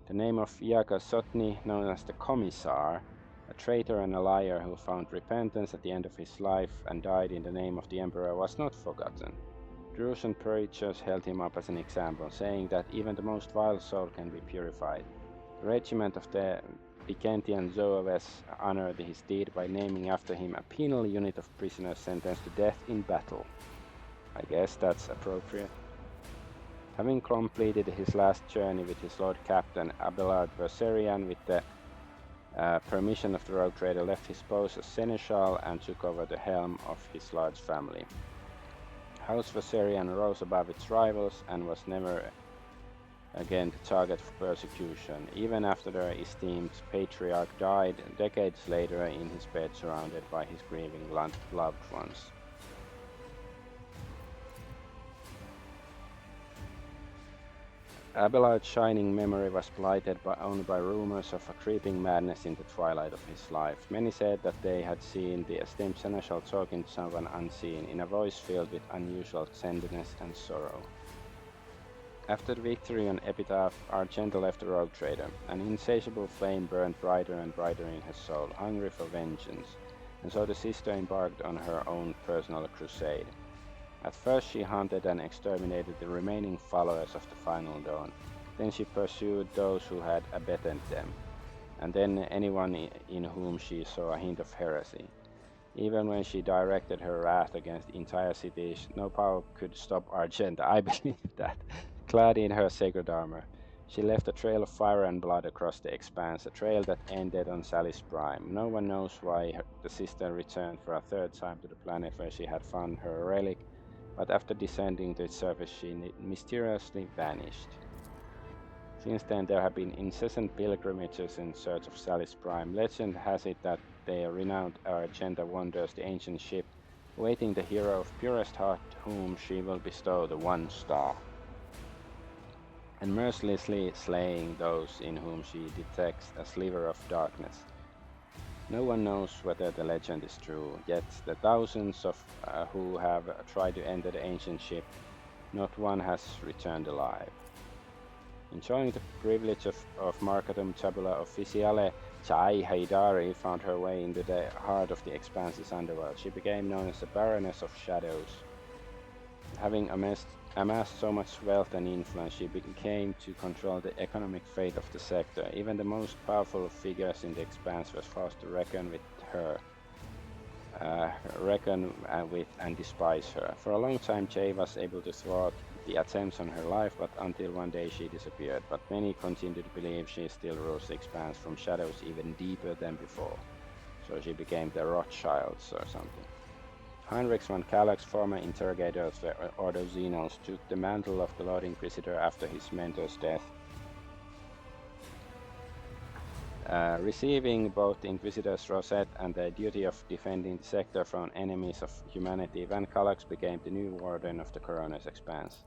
The name of Yaka Sotni, known as the Commissar, a traitor and a liar who found repentance at the end of his life and died in the name of the Emperor, was not forgotten. Drusian preachers held him up as an example, saying that even the most vile soul can be purified. The regiment of the Vicentian Zoeves honored his deed by naming after him a penal unit of prisoners sentenced to death in battle. I guess that's appropriate. Having completed his last journey with his Lord Captain, Abelard Verserian, with the permission of the rogue trader, left his post as seneschal and took over the helm of his large family. House Verserian rose above its rivals and was never again the target of persecution, even after their esteemed patriarch died decades later in his bed surrounded by his grieving loved ones. Abelard's shining memory was blighted only by rumors of a creeping madness in the twilight of his life. Many said that they had seen the esteemed seneschal talking to someone unseen, in a voice filled with unusual tenderness and sorrow. After the victory on Epitaph, Argenta left the rogue trader. An insatiable flame burned brighter and brighter in her soul, hungry for vengeance, and so the sister embarked on her own personal crusade. At first she hunted and exterminated the remaining followers of the Final Dawn. Then she pursued those who had abetted them, and then anyone in whom she saw a hint of heresy. Even when she directed her wrath against entire cities, no power could stop Argenta. I believe that. Clad in her sacred armor, she left a trail of fire and blood across the expanse, a trail that ended on Sally's prime. No one knows why the sister returned for a third time to the planet where she had found her relic, but after descending to its surface she mysteriously vanished. Since then there have been incessant pilgrimages in search of Sally's prime. Legend has it that the renowned Argenta wanders the ancient ship, awaiting the hero of purest heart whom she will bestow the one star. and mercilessly slaying those in whom she detects a sliver of darkness. No one knows whether the legend is true, yet the thousands of who have tried to enter the ancient ship, not one has returned alive. Enjoying the privilege of Marcatum Tabula Officiale, Chai Haidari found her way into the heart of the Expanse's underworld. She became known as the Baroness of Shadows. Having amassed so much wealth and influence, she became to control the economic fate of the sector. Even the most powerful figures in the Expanse were forced to reckon with her, with and despise her. For a long time, Jay was able to thwart the attempts on her life, but until one day she disappeared. But many continue to believe she still rules the Expanse from shadows even deeper than before. So she became the Rothschilds or something. Heinrich von Kallax, former interrogator of the Ordo Xenos, took the mantle of the Lord Inquisitor after his mentor's death. Receiving both the Inquisitor's rosette and the duty of defending the sector from enemies of humanity, Van Kallax became the new warden of the Coroner's Expanse.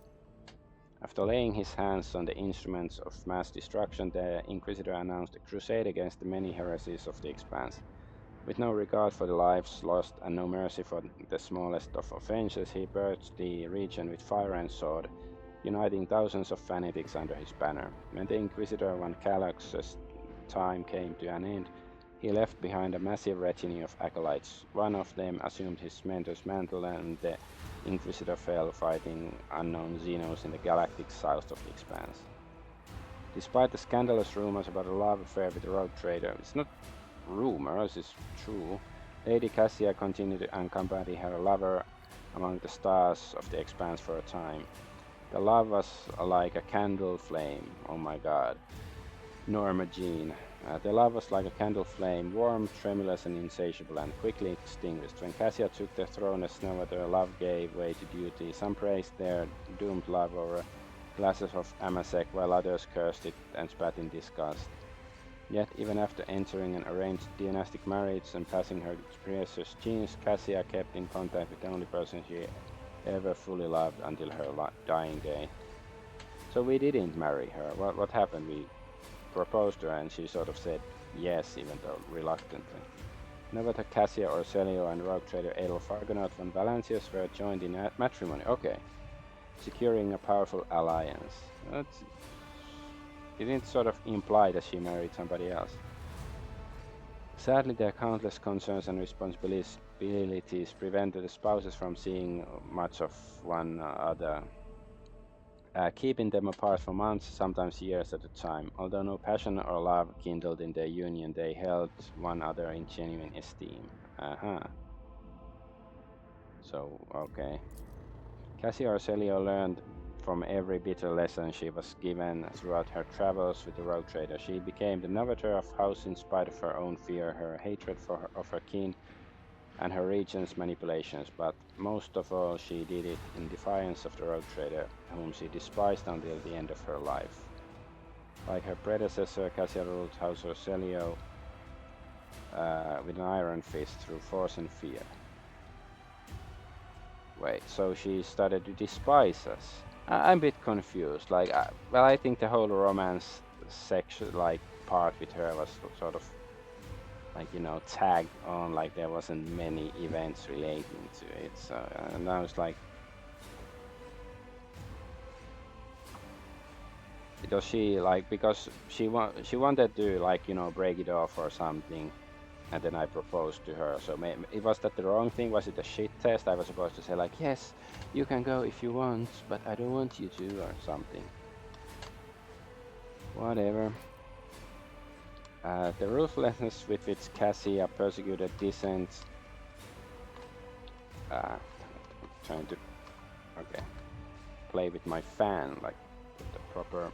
After laying his hands on the instruments of mass destruction, the Inquisitor announced a crusade against the many heresies of the Expanse. With no regard for the lives lost and no mercy for the smallest of offenses, he purged the region with fire and sword, uniting thousands of fanatics under his banner. When the Inquisitor Van Kallax's time came to an end, he left behind a massive retinue of acolytes. One of them assumed his mentor's mantle, and the Inquisitor fell fighting unknown Xenos in the galactic south of the Expanse. Despite the scandalous rumors about a love affair with the rogue trader, it's not rumors, it's true, Lady Cassia continued to accompany her lover among the stars of the Expanse for a time. The love was like a candle flame, oh my god. Norma Jean. The love was like a candle flame, warm, tremulous, and insatiable, and quickly extinguished. When Cassia took the throne as Nova, their love gave way to duty. Some praised their doomed love over glasses of Amasek, while others cursed it and spat in disgust. Yet, even after entering an arranged dynastic marriage and passing her precious genes, Cassia kept in contact with the only person she ever fully loved until her dying day. So we didn't marry her. What happened? We proposed to her and she sort of said yes, even though reluctantly. Novata, Cassia, Orselio, and rogue trader Adolf Argonaut von Valancius were joined in matrimony. Okay. Securing a powerful alliance. It didn't sort of imply that she married somebody else. Sadly, their countless concerns and responsibilities prevented the spouses from seeing much of one another, keeping them apart for months, sometimes years at a time. Although no passion or love kindled in their union, they held one another in genuine esteem. So, okay. Cassia Arcelio learned from every bitter lesson she was given throughout her travels with the rogue trader. She became the novator of house in spite of her own fear, her hatred of her kin, and her region's manipulations, but most of all she did it in defiance of the rogue trader, whom she despised until the end of her life. Like her predecessor, Cassia ruled House Orselio with an iron fist through force and fear. Wait, so she started to despise us? I'm a bit confused. Like, well, I think the whole romance section, like, part with her was sort of, like, you know, tagged on, like there wasn't many events relating to it. So, and I was like, because she wanted to, like, you know, break it off or something, and then I proposed to her. So it was that the wrong thing? Was it a shit test? I was supposed to say like, yes, you can go if you want, but I don't want you to, or something. Whatever. The ruthlessness with which Cassia persecuted dissents. Trying to, okay, play with my fan, like put the proper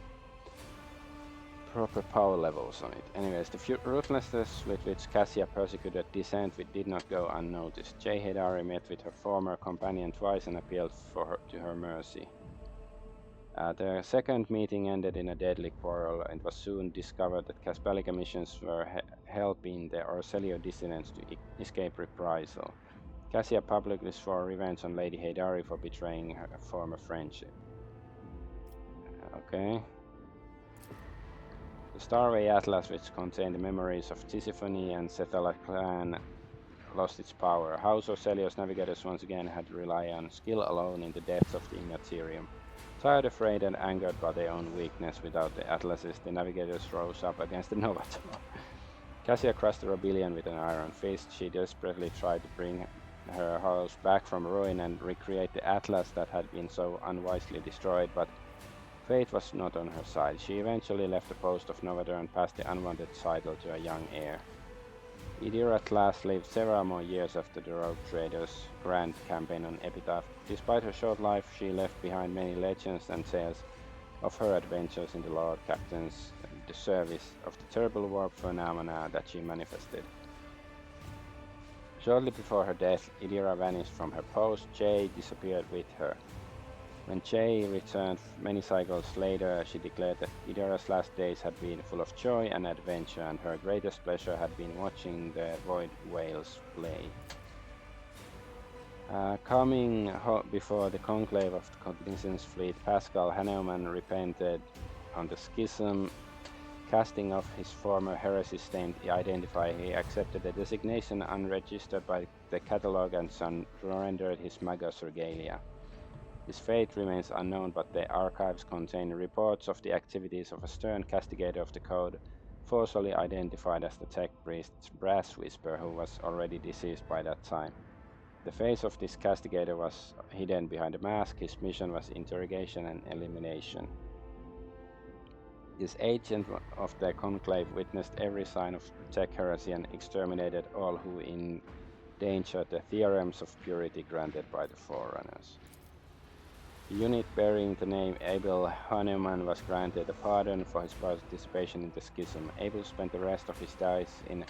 power levels on it. Anyways, the ruthlessness with which Cassia persecuted dissent did not go unnoticed. Jay Hedari met with her former companion twice and appealed to her mercy. Their second meeting ended in a deadly quarrel, and it was soon discovered that Caspalica missions were helping the Orselio dissidents to escape reprisal. Cassia publicly swore revenge on Lady Hedari for betraying her former friendship. Okay. The Starway Atlas, which contained the memories of Tisiphone and Cethala clan, lost its power. House of Celios navigators once again had to rely on skill alone in the depths of the Immaterium. Tired, afraid, and angered by their own weakness without the Atlases, the navigators rose up against the Novator. Cassia crushed the rebellion with an iron fist. She desperately tried to bring her house back from ruin and recreate the Atlas that had been so unwisely destroyed, but fate was not on her side. She eventually left the post of Novator and passed the unwanted title to a young heir. Idir at last lived several more years after the Rogue Traders' grand campaign on Epitaph. Despite her short life, she left behind many legends and tales of her adventures in the Lord Captain's the service of the terrible warp phenomena that she manifested. Shortly before her death, Idira vanished from her post. Jay disappeared with her. When Jay returned many cycles later, she declared that Idira's last days had been full of joy and adventure, and her greatest pleasure had been watching the Void Whales play. Coming before the conclave of the Cognizance fleet, Pascal Hanneman repented on the schism. Casting off his former heresy-stained identifier, he accepted the designation unregistered by the catalogue and surrendered his Magus regalia. His fate remains unknown, but the archives contain reports of the activities of a stern castigator of the code, forcefully identified as the tech priest Brass Whisper, who was already deceased by that time. The face of this castigator was hidden behind a mask. His mission was interrogation and elimination. This agent of the Conclave witnessed every sign of tech heresy and exterminated all who endangered the theorems of purity granted by the Forerunners. The unit bearing the name Abel Hanneman was granted a pardon for his participation in the schism. Abel spent the rest of his days in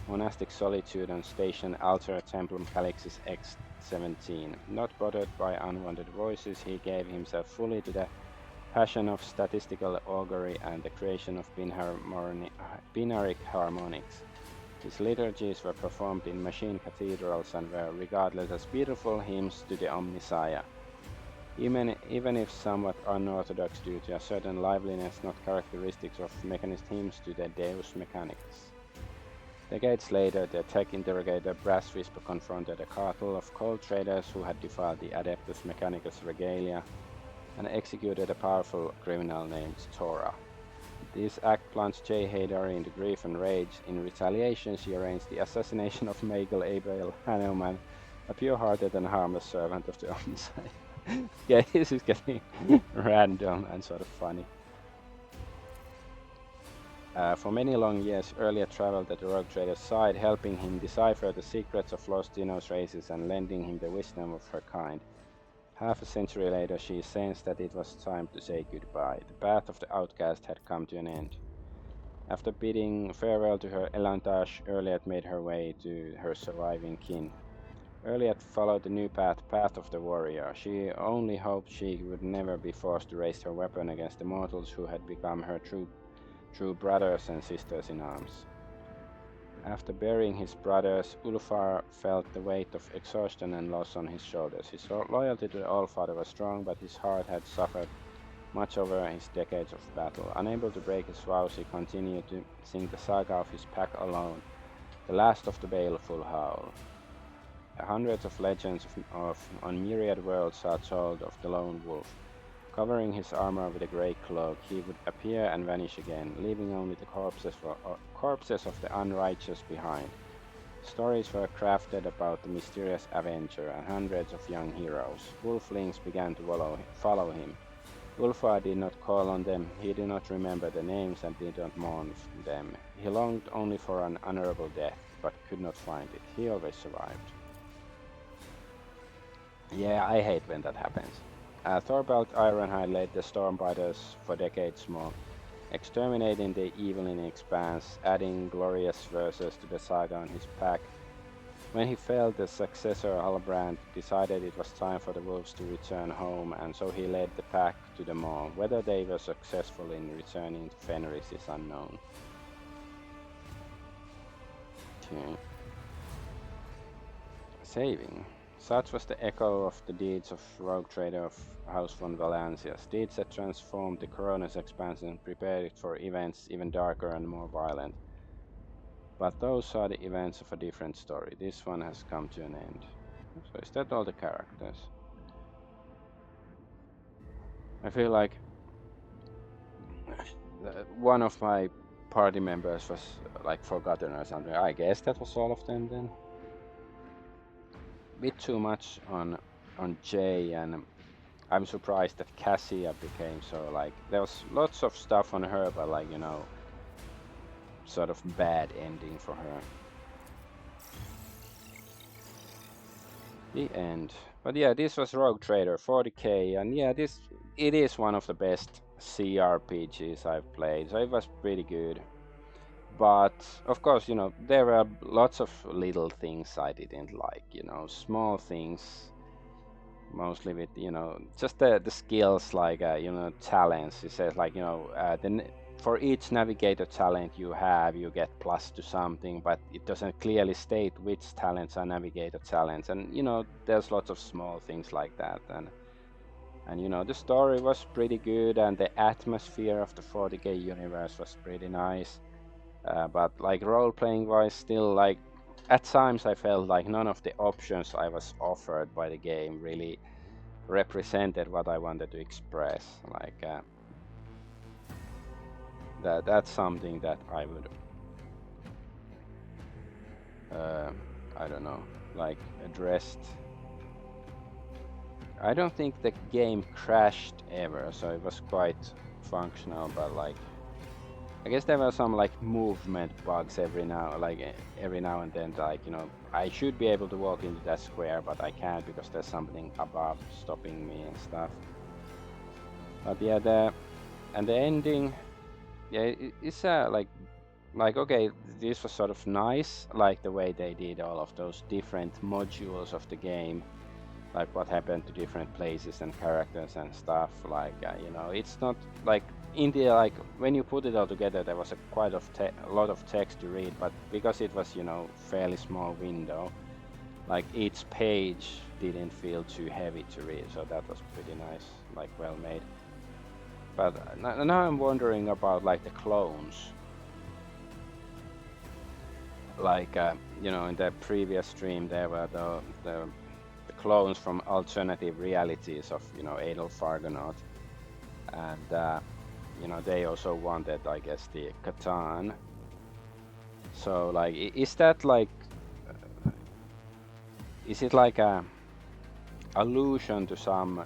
monastic solitude on Station Alter Templum Calixis X-17. Not bothered by unwanted voices, he gave himself fully to the passion of statistical augury and the creation of binaric harmonics. His liturgies were performed in machine cathedrals and were regarded as beautiful hymns to the Omnissiah, even if somewhat unorthodox due to a certain liveliness not characteristics of mechanist hymns to the Deus Mechanicus. Decades later, the tech interrogator Brass Whisper confronted a cartel of coal traders who had defiled the Adeptus Mechanicus regalia and executed a powerful criminal named Torah. This act plunged Jay Hader into grief and rage. In retaliation, she arranged the assassination of Michael Abel Hanneman, a pure-hearted and harmless servant of the Omnissiah. Yeah, this is getting random and sort of funny. For many long years, earlier traveled at the Rogue Trader's side, helping him decipher the secrets of Lost Dinos races and lending him the wisdom of her kind. Half a century later, she sensed that it was time to say goodbye. The path of the outcast had come to an end. After bidding farewell to her Elantage, Erliat made her way to her surviving kin. Erliat followed the new path of the warrior. She only hoped she would never be forced to raise her weapon against the mortals who had become her true brothers and sisters in arms. After burying his brothers, Ulfar felt the weight of exhaustion and loss on his shoulders. His loyalty to the Allfather was strong, but his heart had suffered much over his decades of battle. Unable to break his vows, he continued to sing the saga of his pack alone, the last of the baleful howl. Hundreds of legends on myriad worlds are told of the lone wolf. Covering his armor with a grey cloak, he would appear and vanish again, leaving only the corpses of the unrighteous behind. Stories were crafted about the mysterious Avenger and hundreds of young heroes. Wolflings began to follow him. Ulfar did not call on them, he did not remember the names and did not mourn them. He longed only for an honorable death, but could not find it. He always survived. Yeah, I hate when that happens. Thorvald Ironhide led the Stormbiters for decades more, exterminating the evil in the expanse, adding glorious verses to the saga on his pack. When he failed, the successor Halbrand decided it was time for the wolves to return home, and so he led the pack to the maw. Whether they were successful in returning to Fenris is unknown. Okay. Saving. Such was the echo of the deeds of rogue trader of House von Valencias, deeds that transformed the Corona's expansion and prepared it for events even darker and more violent. But those are the events of a different story. This one has come to an end. So is that all the characters? I feel like one of my party members was like forgotten or something. I guess that was all of them then. Bit too much on Jay, and I'm surprised that Cassia became so like there was lots of stuff on her, but like you know, sort of bad ending for her. The end. But yeah, this was Rogue Trader 40k, and yeah, it is one of the best CRPGs I've played, so it was pretty good. But of course, you know, there were lots of little things I didn't like, you know, small things, mostly with, you know, just the skills, like, you know, talents. It says like, you know, for each navigator talent you have, you get plus to something, but it doesn't clearly state which talents are navigator talents. And, you know, there's lots of small things like that. And you know, the story was pretty good, and the atmosphere of the 40k universe was pretty nice. But like role-playing wise, still like at times I felt like none of the options I was offered by the game really represented what I wanted to express. Like that's something that I would I don't know, like addressed. I don't think the game crashed ever, so it was quite functional, but like I guess there were some like movement bugs every now and then, like, you know, I should be able to walk into that square, but I can't because there's something above stopping me and stuff. But yeah, the ending, yeah, it's like okay, this was sort of nice, like the way they did all of those different modules of the game, like what happened to different places and characters and stuff. Like you know, it's not like in the like when you put it all together, there was a lot of text to read, but because it was, you know, fairly small window, like each page didn't feel too heavy to read, so that was pretty nice, like well made. But now I'm wondering about like the clones. Like you know, in the previous stream there were the clones from alternative realities of, you know, Adolf Argonaut, and you know, they also wanted, I guess, the Catan. So like, is that like, is it like a allusion to some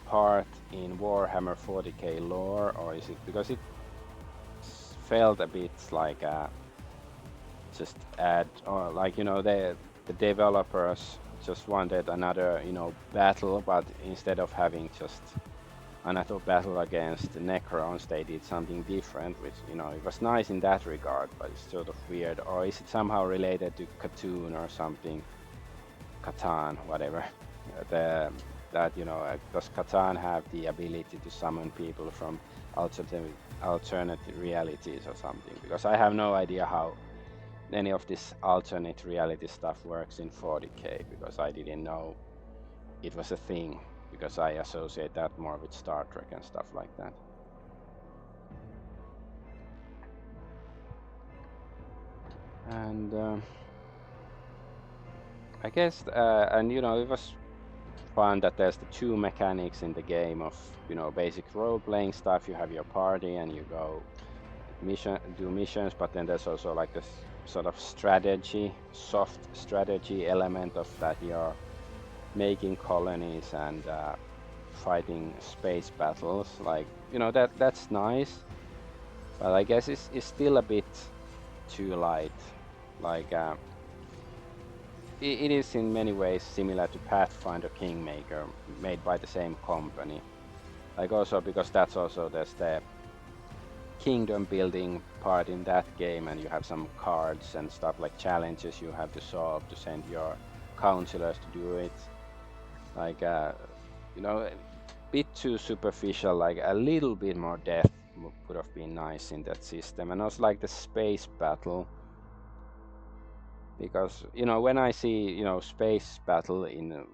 part in Warhammer 40k lore, or is it because it felt a bit like a just add, or like, you know, the developers just wanted another, you know, battle, but instead of having just another battle against the Necrons, they did something different, which, you know, it was nice in that regard, but it's sort of weird. Or is it somehow related to Cthulhu or something? Catan, whatever. That, you know, does Catan have the ability to summon people from alternate realities or something? Because I have no idea how any of this alternate reality stuff works in 40k, because I didn't know it was a thing, because I associate that more with Star Trek and stuff like that. And I guess, and you know, it was fun that there's the two mechanics in the game of, you know, basic role-playing stuff. You have your party and you go do missions, but then there's also like this sort of strategy, soft strategy element of that you're making colonies and fighting space battles. Like, you know, that's nice, but I guess it's still a bit too light. Like it is in many ways similar to Pathfinder Kingmaker, made by the same company. Like also because that's also there's the kingdom building part in that game, and you have some cards and stuff like challenges you have to solve to send your counselors to do it. Like you know, a bit too superficial. Like a little bit more depth would have been nice in that system. And also like the space battle, because you know when I see space battle in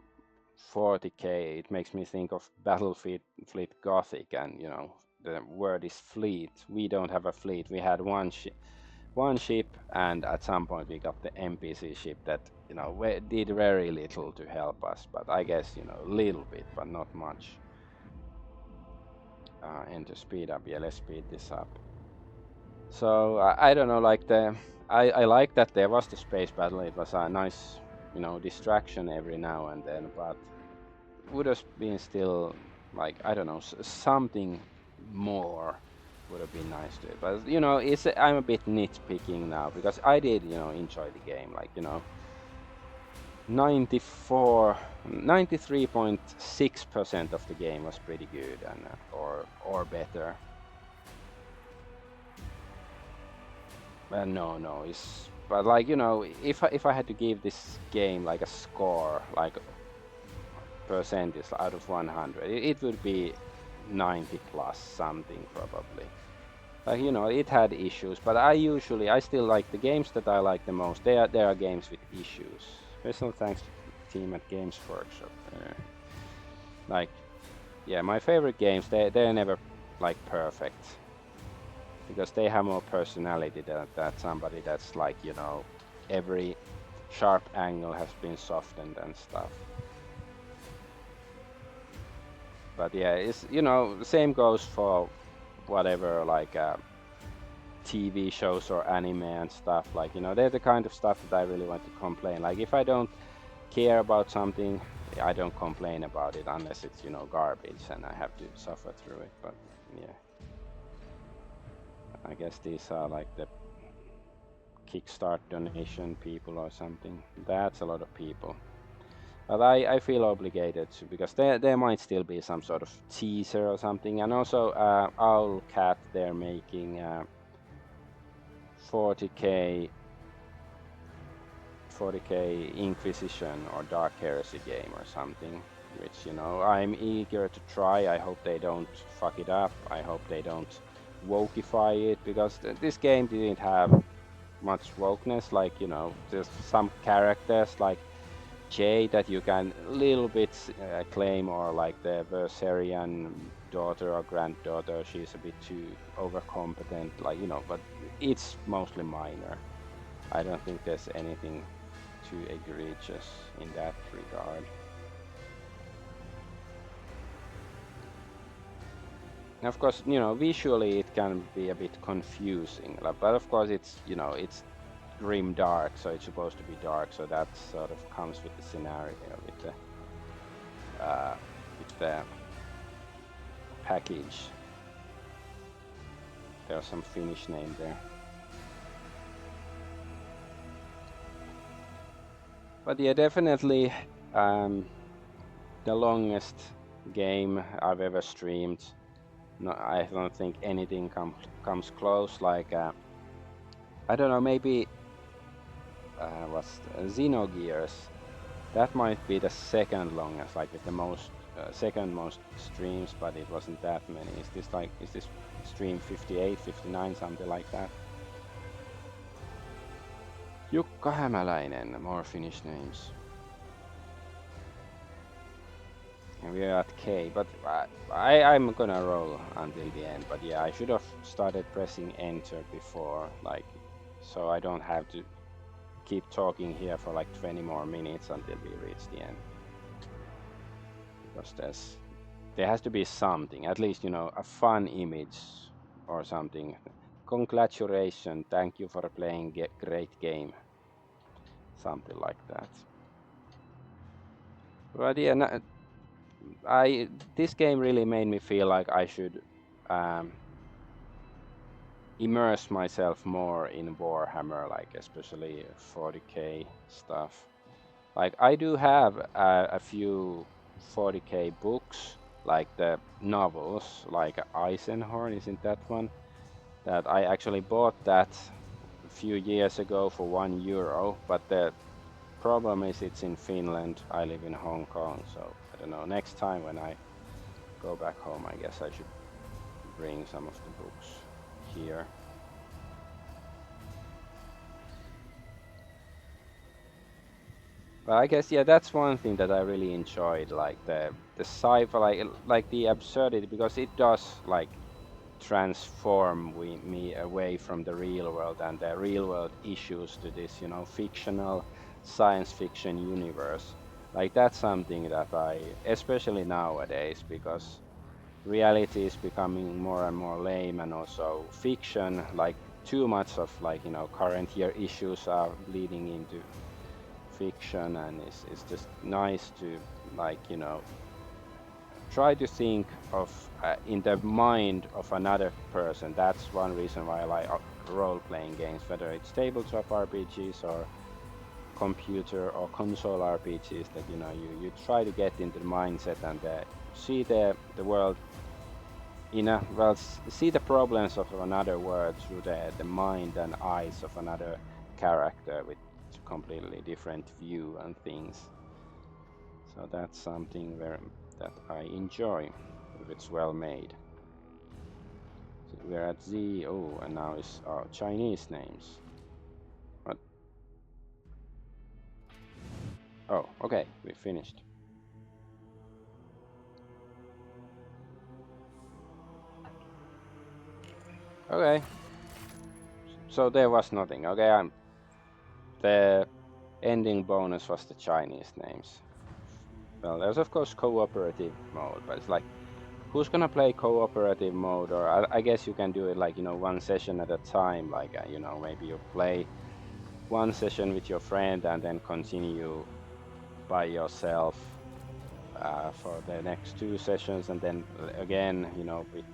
40k, it makes me think of Battlefield Fleet Gothic, and the word is fleet. We don't have a fleet. We had one ship, and at some point we got the NPC ship that did very little to help us, but I guess a little bit, but not much. And to speed up, yeah, let's speed this up. So I don't know, like I like that there was the space battle. It was a nice distraction every now and then, but would have been still like, I don't know, something more would have been nice to it. But it's I'm a bit nitpicking now, because I did enjoy the game, like 93.6% of the game was pretty good, and or better. No, it's, but like if I had to give this game like a score, like percentage out of 100, it would be 90 plus something probably. Like it had issues, but I still like the games that I like the most. They are games with issues. Special thanks to the team at Games Workshop. Like, yeah, my favorite games, they're never like perfect, because they have more personality than that somebody that's like every sharp angle has been softened and stuff. But yeah, it's the same goes for whatever, like TV shows or anime and stuff. Like they're the kind of stuff that I really want to complain. Like if I don't care about something, I don't complain about it unless it's garbage and I have to suffer through it. But yeah, I guess these are like the Kickstart donation people or something. That's a lot of people. But I feel obligated to, because there might still be some sort of teaser or something. And also Owlcat, they're making 40k Inquisition or Dark Heresy game or something, which I'm eager to try. I hope they don't fuck it up. I hope they don't wokeify it, because this game didn't have much wokeness. Like there's some characters like Jay that you can little bit claim, or like the Verserian daughter or granddaughter, she's a bit too overcompetent, like but it's mostly minor. I don't think there's anything too egregious in that regard. And of course, visually it can be a bit confusing, but of course it's it's grim dark, so it's supposed to be dark, so that sort of comes with the scenario, with the package. There's some Finnish name there. But yeah, definitely the longest game I've ever streamed. No, I don't think anything comes close. Like I don't know, maybe what's Xenogears? That might be the second longest, like with the most second most streams, but it wasn't that many. Is this stream 58, 59, something like that? Jukka Hämäläinen, more Finnish names. And we are at K, but I'm gonna roll until the end. But yeah, I should have started pressing enter before, like, so I don't have to keep talking here for like 20 more minutes until we reach the end. Because there has to be something, at least a fun image or something. Congratulations, thank you for playing great game. Something like that. But yeah, this game really made me feel like I should immerse myself more in Warhammer, like especially 40k stuff. Like I do have a few 40k books, like the novels, like Eisenhorn, isn't that one? That I actually bought that a few years ago for €1, but the problem is it's in Finland. I live in Hong Kong, so I don't know. Next time when I go back home, I guess I should bring some of the books here. But I guess yeah, that's one thing that I really enjoyed, like the sci-fi, like the absurdity, because it does like transform me away from the real world and the real world issues to this, fictional science fiction universe. Like that's something that I, especially nowadays, because reality is becoming more and more lame, and also fiction, like too much of like current year issues are bleeding into fiction, and it's just nice to like try to think of in the mind of another person. That's one reason why I like role-playing games, whether it's tabletop RPGs or computer or console RPGs. That you try to get into the mindset and see the world in a well see the problems of another world through the mind and eyes of another character with completely different view and things. So that's something that I enjoy if it's well made. So we're at Z. Oh, and now it's Chinese names. What? Oh, okay, we finished. Okay, so there was nothing. Okay, the ending bonus was the Chinese names. Well, there's of course cooperative mode, but it's like, who's gonna play cooperative mode? Or I guess you can do it like one session at a time. Like maybe you play one session with your friend and then continue by yourself for the next two sessions, and then again, with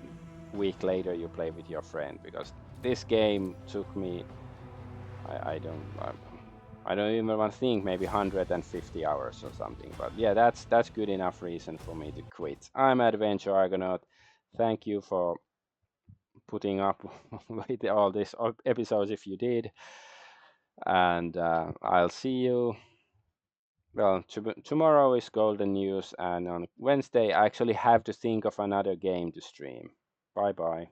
week later you play with your friend, because this game took me, I don't I don't even want to think, maybe 150 hours or something. But yeah, that's good enough reason for me to quit. I'm Adventure Argonaut. Thank you for putting up with all these episodes if you did, and I'll see you. Well, tomorrow is Golden News, and on Wednesday I actually have to think of another game to stream. Bye bye.